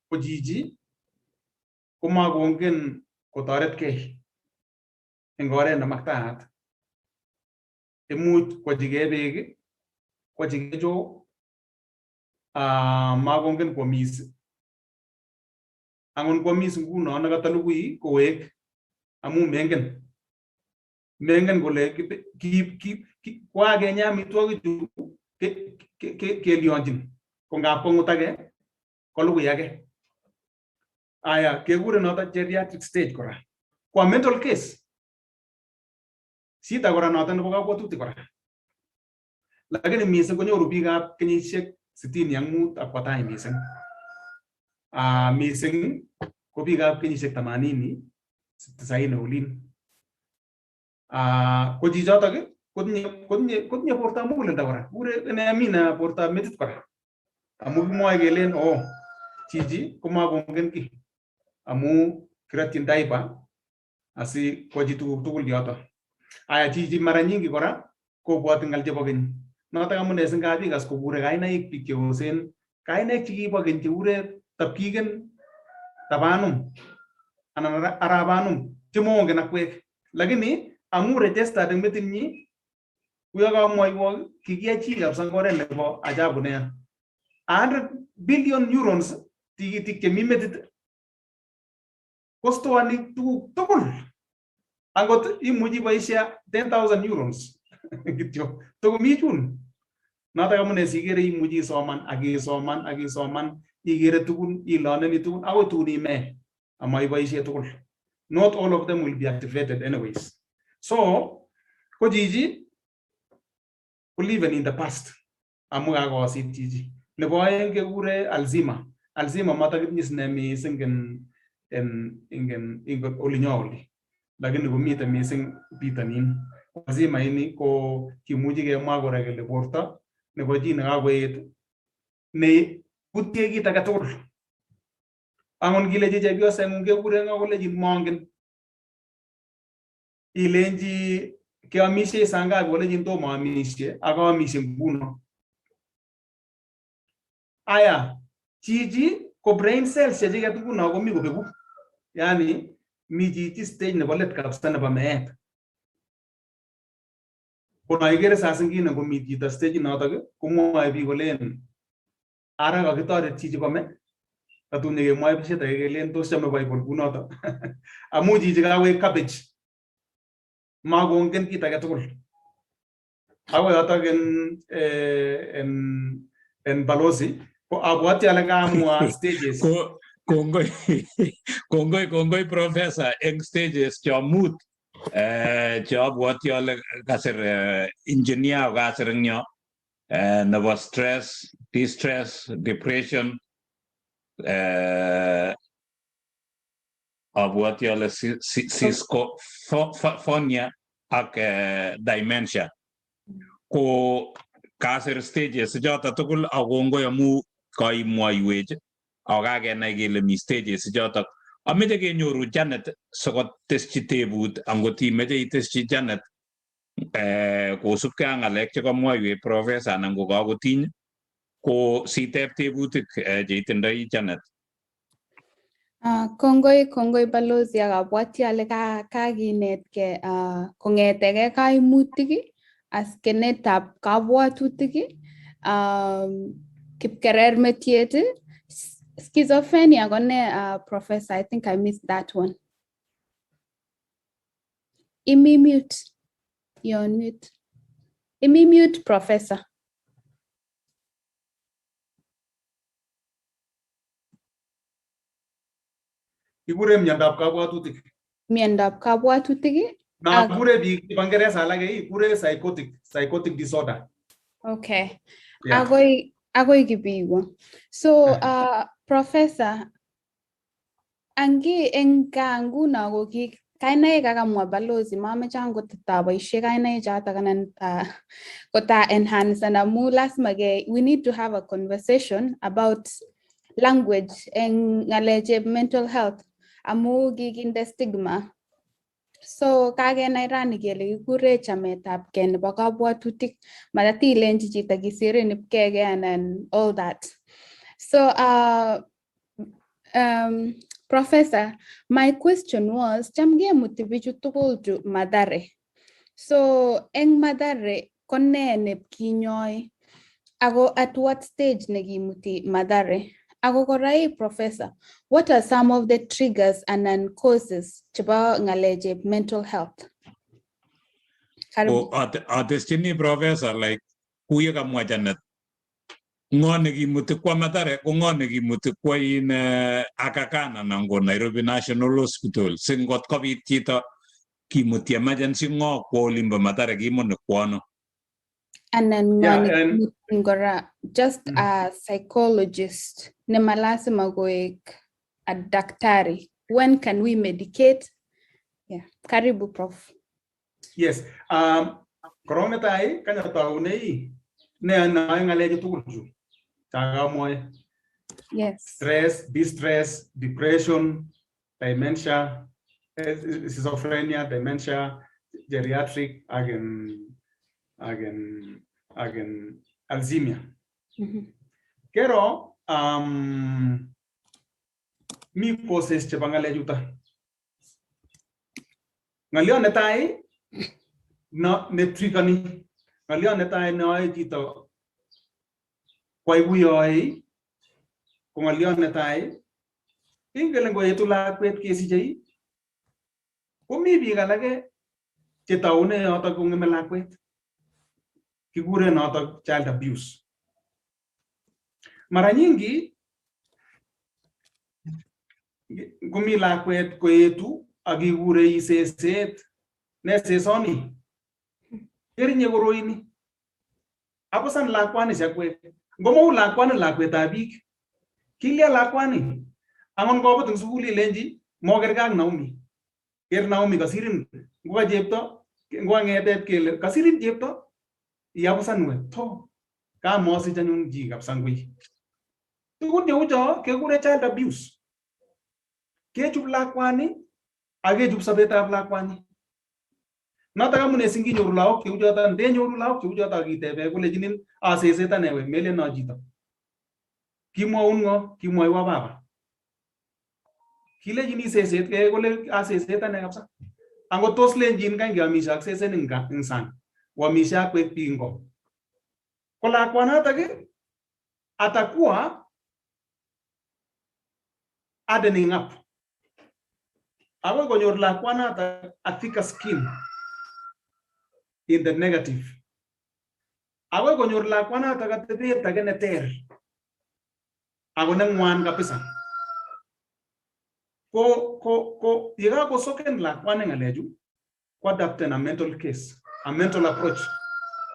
ko jiji ko makongen kotoretkei eng oret nemaktaat. Imuch kwachigei beek, kwachigei choo, makongen kwamis. Angon kwamis nguno nekatalugui kowek amu mengen kole kwakenya amitwogichu kelyonchin ko ngap kongut age kolugui age. Aya kekure noto geriatric stage kora. Kwa mental case sita kora noto nebo kabwatutik kora. Lakini mising konyoru biikab kenyisiek 65 ak kwo tai mising. Mising ko biikab kenyisiek 80 90 olin. Ko chichotok kotinye bortab muguleldo kora. Kure ne amina bortab metit kora. Amu kimwoe kelen chichi komakongen ki. Amu kiratyin diaper asi kwachi tuguk tugul yoto. Aya chichi mara nyingi kora kobwoti ngal chebo keny. Notok amune singabi kas kokure kainaik biik cheosen, kainaik chekibo keny chekure tapkiken, tabanum anan arabanum chemongen akwek. Lakini amu registered eng metinyi kuyo kamwoiwo kikiachi kabisa eng oret nebo ajabu nea. 100 billion neurons tigitik chemi metit kostoani tuguk tugul. Angot imuchi boishe 10,000 neurons kityo tokomi chun. Notok amune sikere imuchi isoman akisoman igere tugun iloneni tugun akoi tun ime ama iboishe tugul. Not all of them will be activated anyways. So ko chichi ko living in the past amu kakosit chichi. Nebo aeng kekure Alzheimer. Alzheimer matakitinye sine mising eng olinyo oli. Lakini komite mising bitonin. Alzheimer ini ko kimuchi kemwa kora kele borto nebo chi nekakoet ne kutie kit age tugul. Angon kilechi chepyoset ngung kekure ngo kolechi mongen. Ilenji keamishe sangapi kolechi tomo amishe akaamishe nguno. Aya chichi ko brain cells chechiket nguno komi kobeku. Yani mi chichi stage nebo let kabisa nebo meet. Kuna igere saa zingine komi chito stage notok komwoe biik kolen ara kakitoret chichi kome tatun kemwoe bishet ake kelen tos chome Bible kunoto. Amu chichi kawek cabbage makongen kit age tugul. Ako yotok en balozi ko abwati ale kamwa stages. Kongoi professor eng stages chomut abwati ale kasir engineer kasir eng yo nebo stress, distress, depression, abwati ale schizophrenia ak dementia. Ko kasir stages choto tugul akongoi amu kaimwoiwech akakenai kele mi stages chotok. Ameche kenyoru Janet sikoteschi tebut angot imeche iteschi Janet kosubkei ak ng'alek chekamwoiwech professor anan ko kakotiny ko siteb tebutik cheitindoi Janet. Kongoi balozi akabwati ale kakinetkei kongetekei kaimutik askenetab kabwatutik kipkerer metiet. Schizophrenia kone professor, I think I missed that one. Imi mute. You're on mute. Imi mute professor. Kikure miandab kabwatutik. Miandab kabwatutik. Na kure biik chebo Ngeresa alake kure psychotic disorder. Okay. Yeah. Agoi kibiwa. So professor angi eng nguno ko ki kainaik akamwa balozi mameche angot taboisie kainaik chotok anan kota enhance amu lasima we need to have a conversation about language eng ng'alechep mental health amu kikinde stigma So kagenai rani kele kikure chametabgei nebo kabwatutik matatilenji chito kisirin ipkege and all that. So Professor, my question was chamgemuti bichu tugul chu Mathare. So eng Mathare konne nepkinyoi ako at what stage nekimuti Mathare? Ako korai Professor, what are some of the triggers and then causes chebo ngaleche mental health? Oh, atestini Professor, like kuya kamwa Janet, ngo nekimuti kwa Mathare ko ngo nekimuti kwa in Aga Khan anan ko Nairobi National Hospital. Singot kobit chito kimuti emergency ngo kwa olimbo Mathare kimone kwano. And then Yeah, just a psychologist, ne malasima goek a daktari. When can we medicate? Yeah, karibu Prof. Yes. Corona tai kanya taunei ne na ngaleje tugul. Taga moy. Yes. Stress, distress, depression, dementia, schizophrenia, dementia, geriatric, again, Alzheimer. Kero, mi poses chepangale juta. Ngalion netai, no netrikani. Ngalion netai no ay jito. Kwai buyoi, kung ngalion netai, ingelen go etula kwet kesi jai. Kumi biga lage, chetaune yoto kung ngelakwet. Kigure noto child abuse. Mara nyingi gumi lakwet kwetu agigure iseset ne sesoni kerinye goroini aposan lakwani chakwet ngomo lakwani lakwet abik kilia lakwani angon gobot ng sukuli lenji mogergang Naomi ker Naomi kasirin ngwa jepto ngwa ngetet kele kasirin jepto yaposan we to ka mosi janyun ji kapsangui tugun je ujo kegure child abuse kechub lakwani agechub sabetab lakwani nata mune singi nyoru laok keujo ta nde nyoru laok keujo ta kitebe kole jinin aseseta newe mele no jito kimwaun ngo kimwaiwa baba kile jini seset ke kole aseseta ne kapsa ango tos lenjin kan gamisha sesen insang wamisha kwet pingo kwa lakwana take atakuwa adening up. Awe konyor lakwana a thicker skin in the negative. Awe konyor lakwana katebe tagane ter. Ago nangwan kapisa. Ko yiga ko soken lakwana ngaleju kwa adapten a mental case, a mental approach.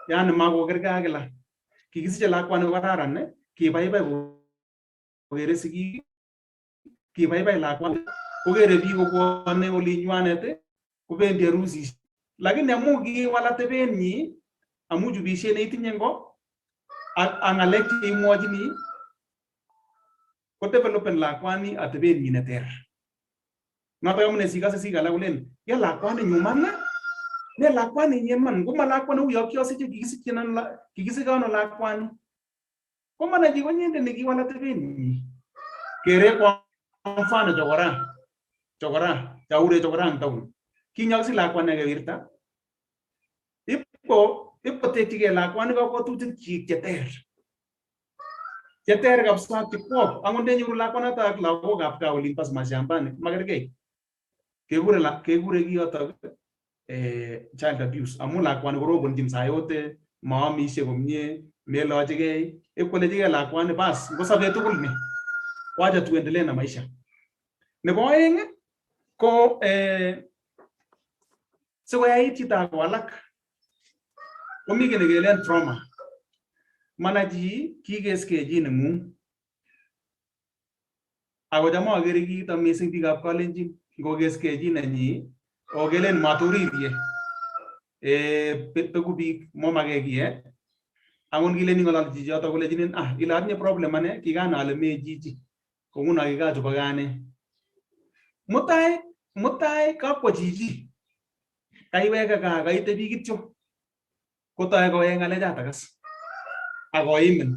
Yani mago gerga agela. Kikisi lakwana wararan ne ki bye were sigi ki bye lakwana ogere bigo ko ne oli nywanete ko bendi rusi lakini amugi wala tebenyi amuju bishe ne itinye ngo angaleki imwajini ko developen lakwani atebenyi ne ter ngata yomne siga la ulen ya lakwani nyumana ne lakwani nyeman ngoma lakwani uyo kyo sije kigisi gano lakwani ko mana jigo nyende ne giwala tebenyi kere kwa mfano chokora chaure chokora ngtaun kinyaksi lakwane ke wirta ipo tekige lakwane ko tutin chik cheter kapsa tikop angonde nyuru lakwana ta lago gap ka olimpas mashambani magerge kegure giyoto child abuse amu lakwane korobon jim sayote maamishe komie melojige ikolejige lakwane bas ngosabe tugul ni wacha tuendelee na maisha nebo oeng ko sikoyait chito walak komi kene kelen trauma manaji kigeskeji nemu ako jamo agere kito missing bikab Kalenjin ngogeskeji nenyi ogelen maturirie pegu bik momage kie angon kileni ngolal jiji joto kole jinin ila atinye problem ane kigana ale me jiji konguna kigacho bagane mutai kakwa jiji kaiweke gaa kaitebi kityo kotoi koe ngalechoto kas akoimin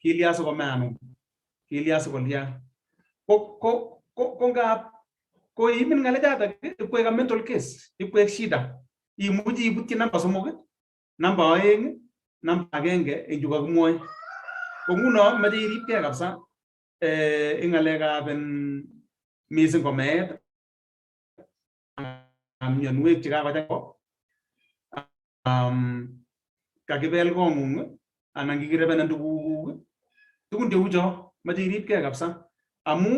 kilya sikomeanum kilya sikolya ko ngap koimin ngalechoto ipkoek mental case ipkoek shida imuchi ibutyi namba 3 namba 2 namba 1 eng chu kakimwoe ko nguno meche iripkei kabisa ing ngalekab mising komeet mionwek chekakochang'a kakibel kong'ung anan kikirebenen tuguk tugun cheu cho meche iripkei kabisa amu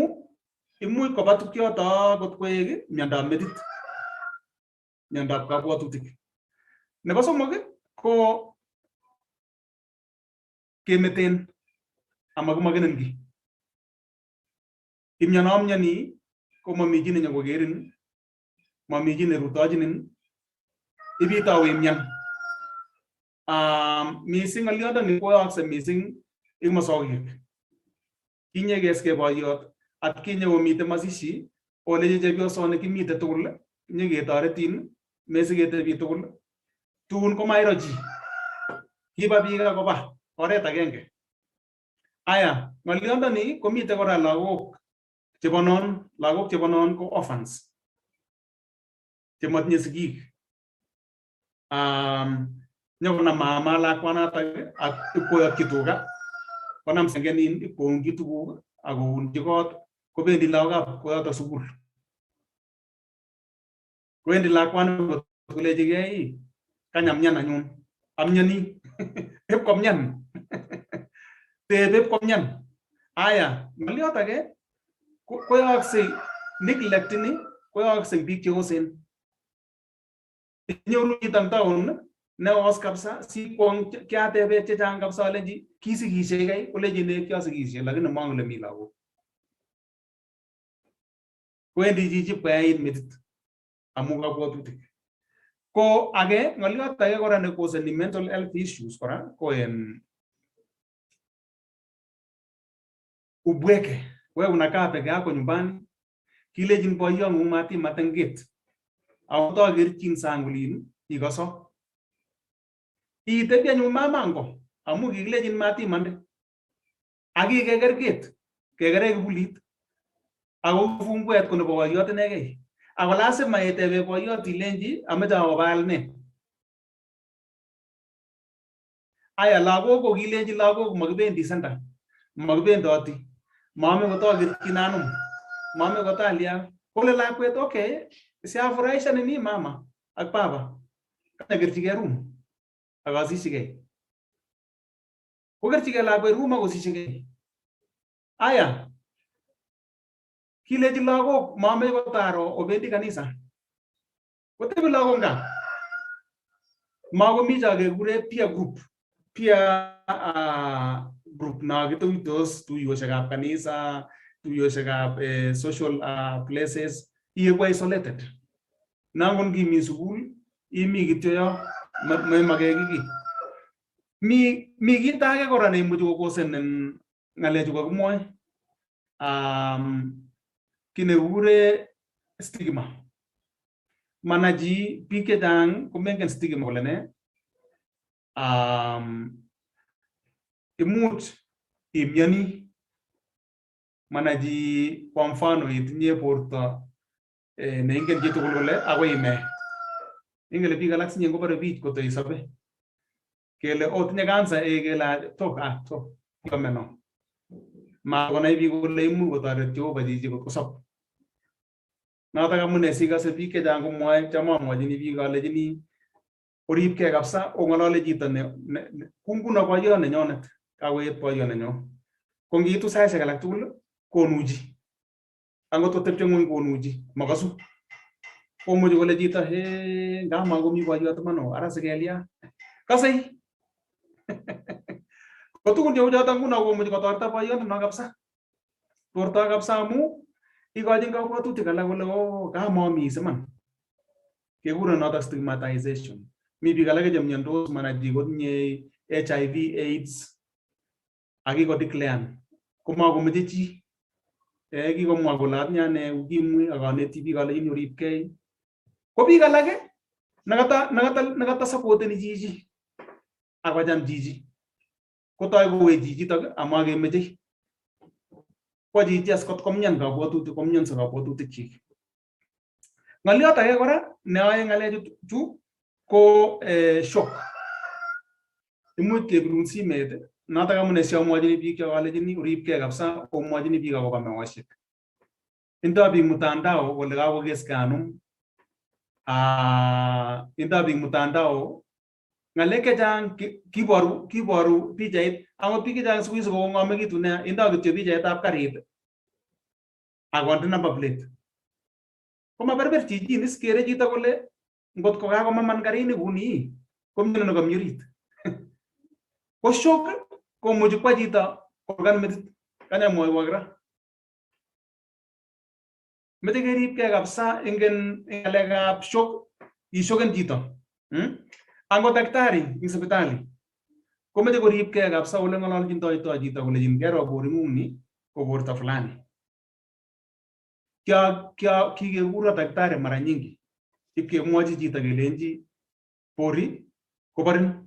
imuch koba tukyoto kot koek miondab metit miondab kabwatutik nebo somok ko kemeten amakimakenen ki imnyonomnyoni ko mami chi nenyokokerin mami chi nerutochinin ibitau imnyan mising ng'olyondoni koyookse mising ing masokik kinyekeskei boiyot atkinye komite masishi oleche chepyosonik kimite tugul nyeketoretin mesiketebi tugul tun komairo chi kiba biik akoba oret agenge aya ng'olyondoni komite kora lagok chebo non ko orphans chematinye sigik nyokonam mama lakwanatak ak ipkoyokchi tuga konam sengenin ipkounchi tuguk akounchi kot kobendi lagokab koyoto sukul kowendi lakwani kolechigei kanyamnyan anyun amnyani ipkomnyan tebe ipkomnyan aya ng'olyot age koyooksei neglect ni koyooksei biik cheosen inyoru chito taun neos kabisa sikwong kiatebe chechang kabisa alenji kisikishe kai koleji ne kiasikishe lakini mangu ole mi lagok kwendi chichi payait metit amu kabwatutik ko age ng'olyot age kora ne koseni mental health issues kora ko ubweke wewe unakaa peke yako nyumbani kilejin boyong'ung matimaten gate autokerchin sang olin ikoso itebi anyun mamango amu kikilejin matimande akikeker gate kekere kibulit ako funguet ko nebo boyot inegei ako lazima itebe boyot ilenji ameche awabal ne aya lagok ko kilenji lagok makibendi center makibendoti mame kotokerchin anum mame kotalia kole lakwet okay siafurahisha nini mama ak baba kanakerchigei room akasishigei kokerchigei lakwet room akosishigei aya kileji lagok mame kotaro obendi kanisa kotebi lagok nga makomi cho kekure peer group group na kituitos tuiyoshekab kanisa tuiyoshekab social places iyeku isolated nangon kimi sukul imi kityo yo memake kiki mi kit age kora neimuchi kokosen ngalechu kakimwoe kinekure stigma manaji biik chechang komengen stigma kole ne imuch imyoni manaji kwa mfano itinye borto neingen chitugul kole akoi ime ingele biik alak sinye ngobore biich kotoi sobe kele otinye kansa kele tok kameno makonai biik kole imuch kotoret Jehova chichi kosob notok amune sikase biik chechang komwoe cham amwachini biik alechini oripkei kabisa ong'olole chito kunguno boyot nenyonet kakoet boyot nenyo ko ngiitu saishek alak tugul konuchi angot kotepche ng'ony konuchi makasu komuchi kole chito nga makomi boyot mano ara sikelya kasei ko tugun cheu choto nguno komuchi kotorta boyot no kabisa torto kabisa amu ikochin kabwatutik alak kole kamamis iman kekure notok stigmatization mi biik alak chemiondos manaji kotinye HIV AIDS akikodeclare komakomeche chi kikomwa kole atinye ane ukimwi akaneti biik alechini oripkei ko biik alak Nagata support ni Gigi. Agwajan Gigi. Kotai go we Gigi tag amage meje. Kwa Gigi as kot komnyan ga botu te komnyan sa ga botu te chik. Ngaliot ay kora ne ay ngale ju ko shock. Imut ke brunsi mede. Nata ka mune siya mwajini bi kya wale jini urip ke kapsa o mwajini bi ka ko kame washik. Inta bi mutandao wale ka wages kanum. Inta bi mutandao ngaleke jang kiboru pijait ango piki jang squeeze ko ngome gitu ne inta gitu pijait ap karit. Agonte number plate. Koma berber chiji nis kere jita kole ngot ko ka man karini buni. Komino no kamyurit. Ko shock ko muju kwa jita organ medit kanya moy wagra mete gerip ke kapsa ingen ngalega shock ishogen jita ango daktari in hospitali ko mete ko rip ke kapsa ole ngalal jinto ito jita kole jin gero bori mumni ko borta fulani kya kige gura daktari mara nyingi ipke mwaji jita gelenji pori ko barin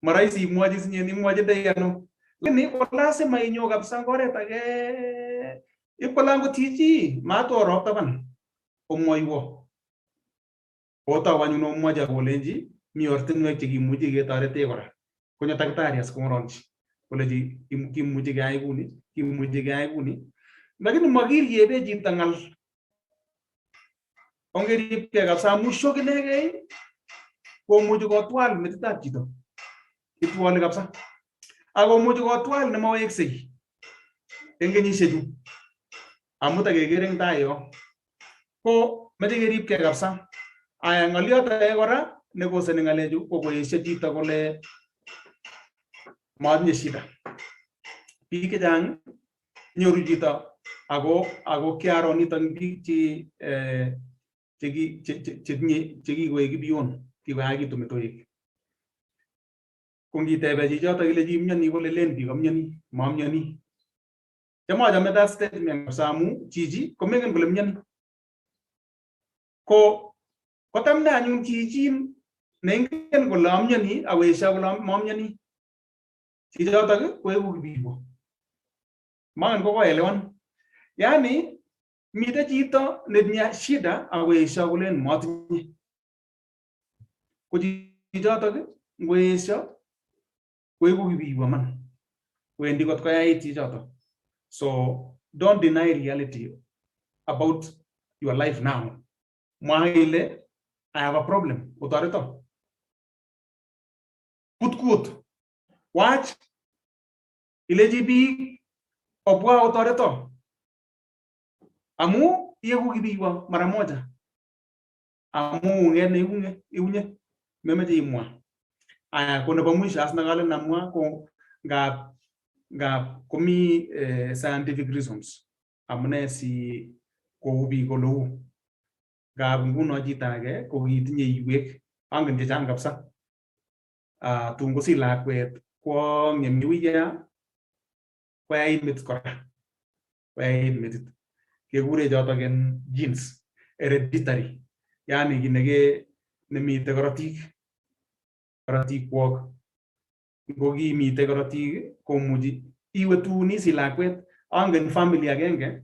maraisi mwaji sinyeni mwaji dayano Ini ola se mainyo kapsa ngore tage ipalango tiji mato rok taban omoiwo ota wanyu no moja golenji mi ortin no chigi muji ge tarete gora konya daktari as koronji koleji kim muji ga ibuni lakini magir yebe jitangal ongeri ke kapsa musho ginege ko muji go twal metita jito itwal kapsa Ago muju ko twal na mawek sei. Engeni seju. Amuta gegereng tayo. Ko mete gerip ke kapsa. Aya ngaliot ay gora nego se ngaleju ko yeseti ta kole madnya shida. Pike jang nyoru jita ago kiaro ni tan bi ci cegi go egi bion ti wa gi to metoik. Kungi tebe ji jota ile ji mnyani wole lendi ko mnyani ma mnyani jama jama da statement samu jiji ko mengen bole mnyani ko tamna anyun jiji nengen ko la mnyani awesha ko la ma mnyani ji jota ko egu bibo man ko elewan yani mita jito nednya shida awesha ko len matni ko ji jota ko wesha when got so don't deny reality about your life now. I have a problem. Kut. Watch. Ilejibi opwa otoreto. Amu yegu gibiwa mara moja. Amu ngene iunye memete imwa. Kuna pamusha asna gale namwa ko ga komi scientific reasons amne si ko ubi ko lo ga nguno jitage ko gitinye iwek angen je jang kapsa tungo si lakwet ko ngemiwiya ko ay mit ke gure joto gen genes hereditary yani ginege nemite karatik wok gogi mite karatik komuji iwe tu ni silakwet angen family agenge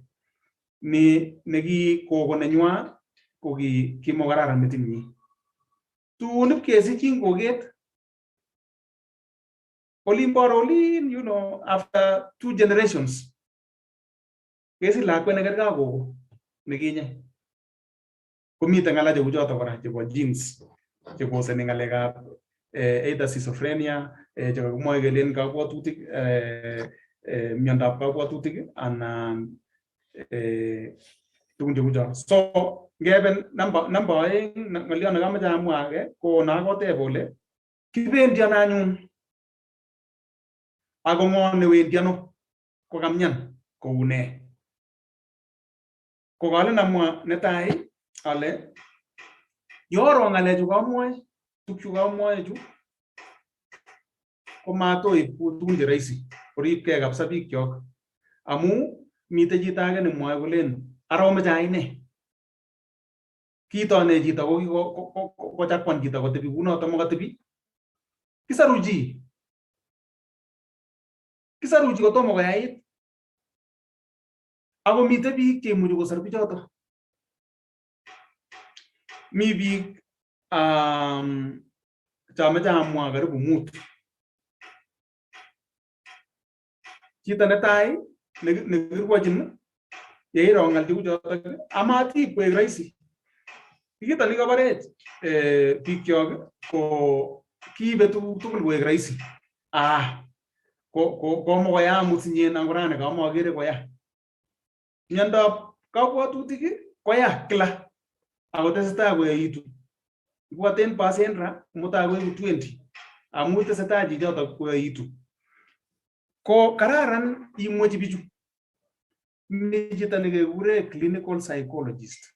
ni negi kogo nenywa kogi kimogararan metinyi tu nip kesi kingoget olin you know after 2 generations kesi lakwet negerga gogo neginye komite ngala je ujoto kora chebo genes chebo seningalega either schizophrenia jaga moy gelen ka kwatutik miandap ka kwatutik anan tunje ujo so geben number ay ngalion ga maja amwage ko na ko te bole kibendi ananyun ago ngone wendi ano ko kamnyan ko une ko gale namwa netai ale yoro ngale ju kamwe tukchu kamwe ju ko mato ipunje raisi orip ke kapsa bik kyok amu mite jitage ne moy golen arome jaine kitone chito ko chakwan chito kotebi kunoto makatebi kisaruji kotomo koyait ako mite biik cheimuchi kosar bichoto mi biik chamache amwa karibu mut chito netai nekirwochin yeiro ngal cheu chotok amati koek rahisi kito nikabarech bikyok ko kiibe tuguk tugul koek rahisi komo koya amut sinyen angurane kamakere koya miondop kabwatutik koya kila akotesetai koyaitu ibwaten pasen ra mutai koeku 20 amu tesetai chichotok koyaitu ko kararan imwochi bichu mi chito nekekure clinical psychologist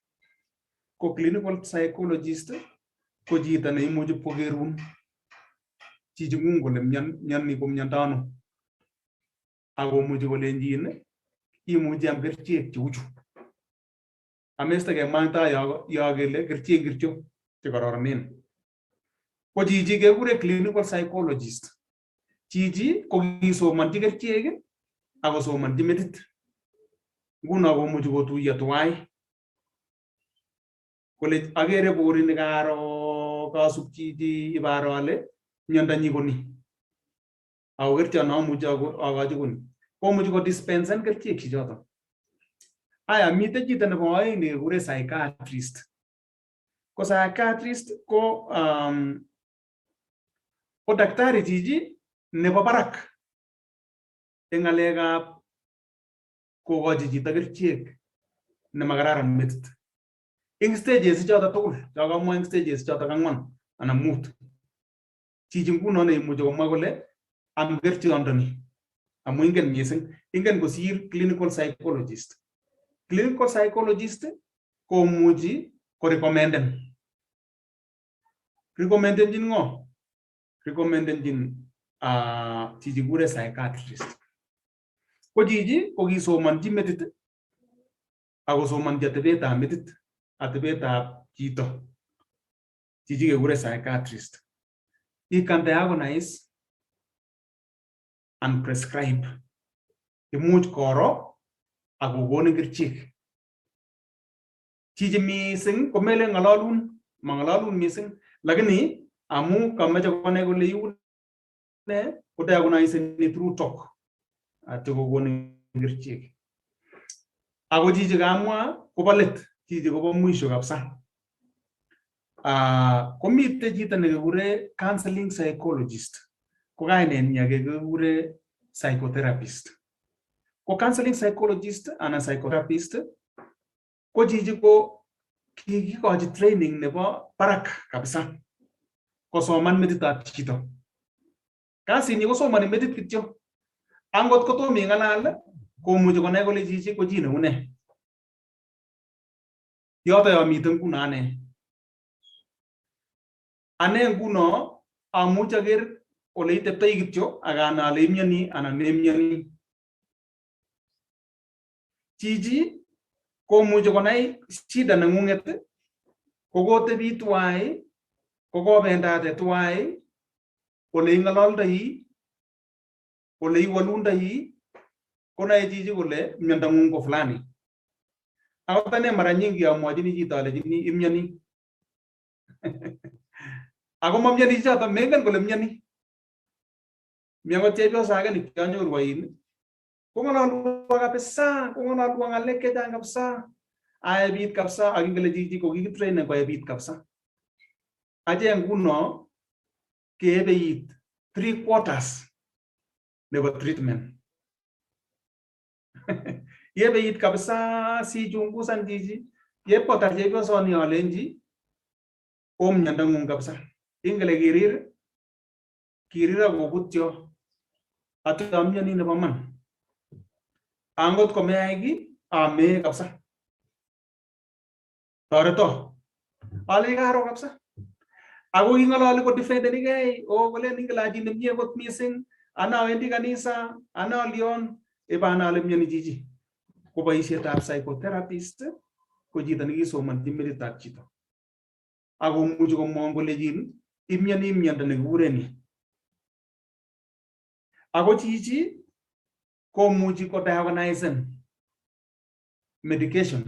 ko clinical psychologist ko chito neimuchi kokerun chiching'ung kole mioni ko miondo ano akomuchi kolenjin imuchi am kerichek cheuchu amestage manta yo kele kerichek kircho chekororonen ko chichi kekure clinical psychologist chichi ko kisomonchi kerichek akosomonchi metit nguno komuchi kotuiyo tuwai kole agere borini karo kasub chichi ibaro ale miondonyi ko ni ako kerichot namuchi akochi koni komuchi kodispensen kerichek chichoto aya mite chito nebo aeng nekekure psychiatrist ko psychiatrist ko daktari chichi nebo barak eng ngalekab kokochi chito kerichek nemakararan metit eng stages choto tugul chokamwa eng stages choto 4 anan 5 chichi nguno neimuchi komwa kole am kerichondoni amu ingen mising ingen kosir clinical psychologist komuchi korecommenden ngo recommenden chichi kure psychiatrist ko chichi ko kisomanchi metit akosomanchi atebetab metit atebetab chito chichi kekure psychiatrist he can diagnose and prescribe imuch koro akokonin kerichek chichi mising komele mangalalun mising lakini amu kamache konai kole iune ko diagnose through talk atyo kokonin kerichek ako chichi kamwa kobo let chichi kobo mwisho kabisa komite chito nekekure counseling psychologist ko kainenyi ake kekure psychotherapist ko counseling psychologist anan psychotherapist ko chichi ko kikikochi training nebo barak kabisa kosoman metitab chito kasinyi kosomani metit kityo angot kotomo ingalal komuchi konai kole chichi ko chi neune yoto yomite nguno ane nguno amuchi aker ole iteptoi kityo akanai ale imiani anan memiani chichi komuchi konai shida nengunget kokotebi tuwai kokobendate tuwai ole ingololdoi ole iwalundoi konae chichi kole miondo ngung ko fulani akot ane mara nyingi amwachini chito alechini imiani ako mamiani chichoto mengen kole miani mi akot chepyosa ake nekianyoru ain kongalalwa kabisa kongalalwa ngalek chechang kabisa aebit kabisa akingele chichi ko kikitrainen koebit kabisa ache nguno keebeit 3/4 nebo treatment yebeit kabisa si chungusan chichi yepkotar chepyosoni alenji miondo ngung kabisa ingele kirir akobutyo atyo miani nebo man angot komeyai ki ame kabisa toreto ale karo kabisa ako kingalali ko defendenikei kolen ingelaji nemie kot mising ana wendi kanisa ana lion ibana ale miani chichi ko boisietab psychotherapist ko chito nekisomanchi metitab chito ako muchi komwon kolejin imyani myondo nekikuren ni. Ako chichi komuchi kodiagonizen medication.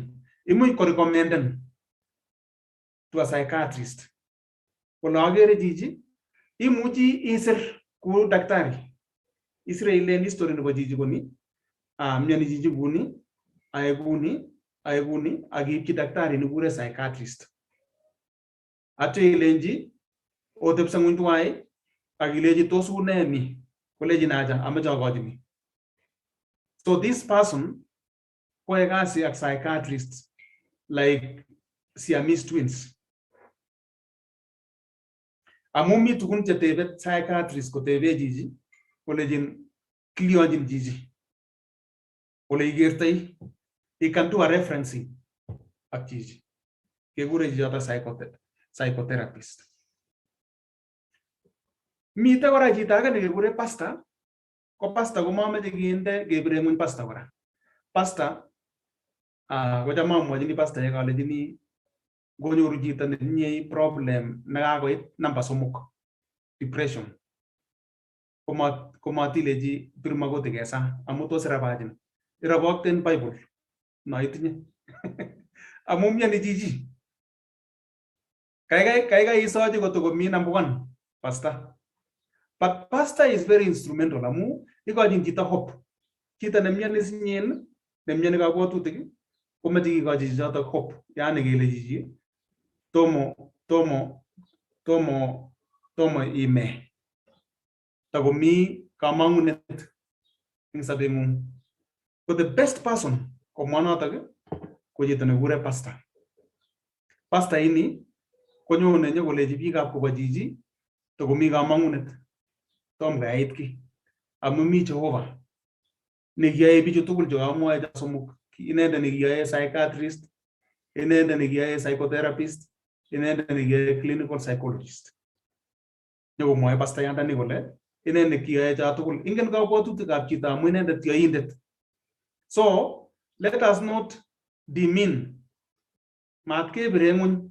Imuch korecommenden to a psychiatrist. Kolo agere chichi, imuchi isir ku daktari. Isire ile history nebo chichi koni, myani chichi kuni, aeguni, akiipchi daktari nekure psychiatrist. Atyo ilenji, otepsa ng'uny tuwai, akileji tos une ni, koleji naja, ameche akochi ni. So this person, koe kasi ak psychiatrist, like Siamese twins. Amu mi tukun chetebe psychiatrist kotebe chichi, kolejin kiliyonjin chichi. Kole igertoi, he can do a referencing ak chichi. Kekure chichoto psychotherapist. Mite kora chito age nekekure pastor, ko pastor ko mameche kinde kebire ng'uny pastor kora. Pastor, ko cham amwachini pastor yekalechini ngonyoru chito netinye problem nekakoit namba 3, depression, komatilechi bir magoti kesa amu tos irabachin. Irabokten Bible no itinye. Amu myani chichi. Kaikai isochi kotokomi number 1, pastor. But pastor is very instrumental. Amu ikochin chito hope. Chito nemyani sinyen, nemyani kabwatutik, komeche kikochi chichoto hope. Yani kele chichi tomo ime. Takomi kamang'unet ing sabeng'ung. But the best person komwanotok ko chito nekure pastor. Pastor ini konyone nyokolechi biikab kobo chichi takomi kamang'unet. Tom kait ki. Amu mi Jehovah. Nekiyae bichu tugul chekamwae cha somok. Inendet nekiyae psychiatrist, inendet nekiyae psychotherapist, inendet nekiyae clinical psychologist. Nyokomwae pastor yandani kole inendet nekiyae cha tugul. Ingen kabwatutikab chito amu inendet yoindet. So let us not demean. Mat kebire ng'uny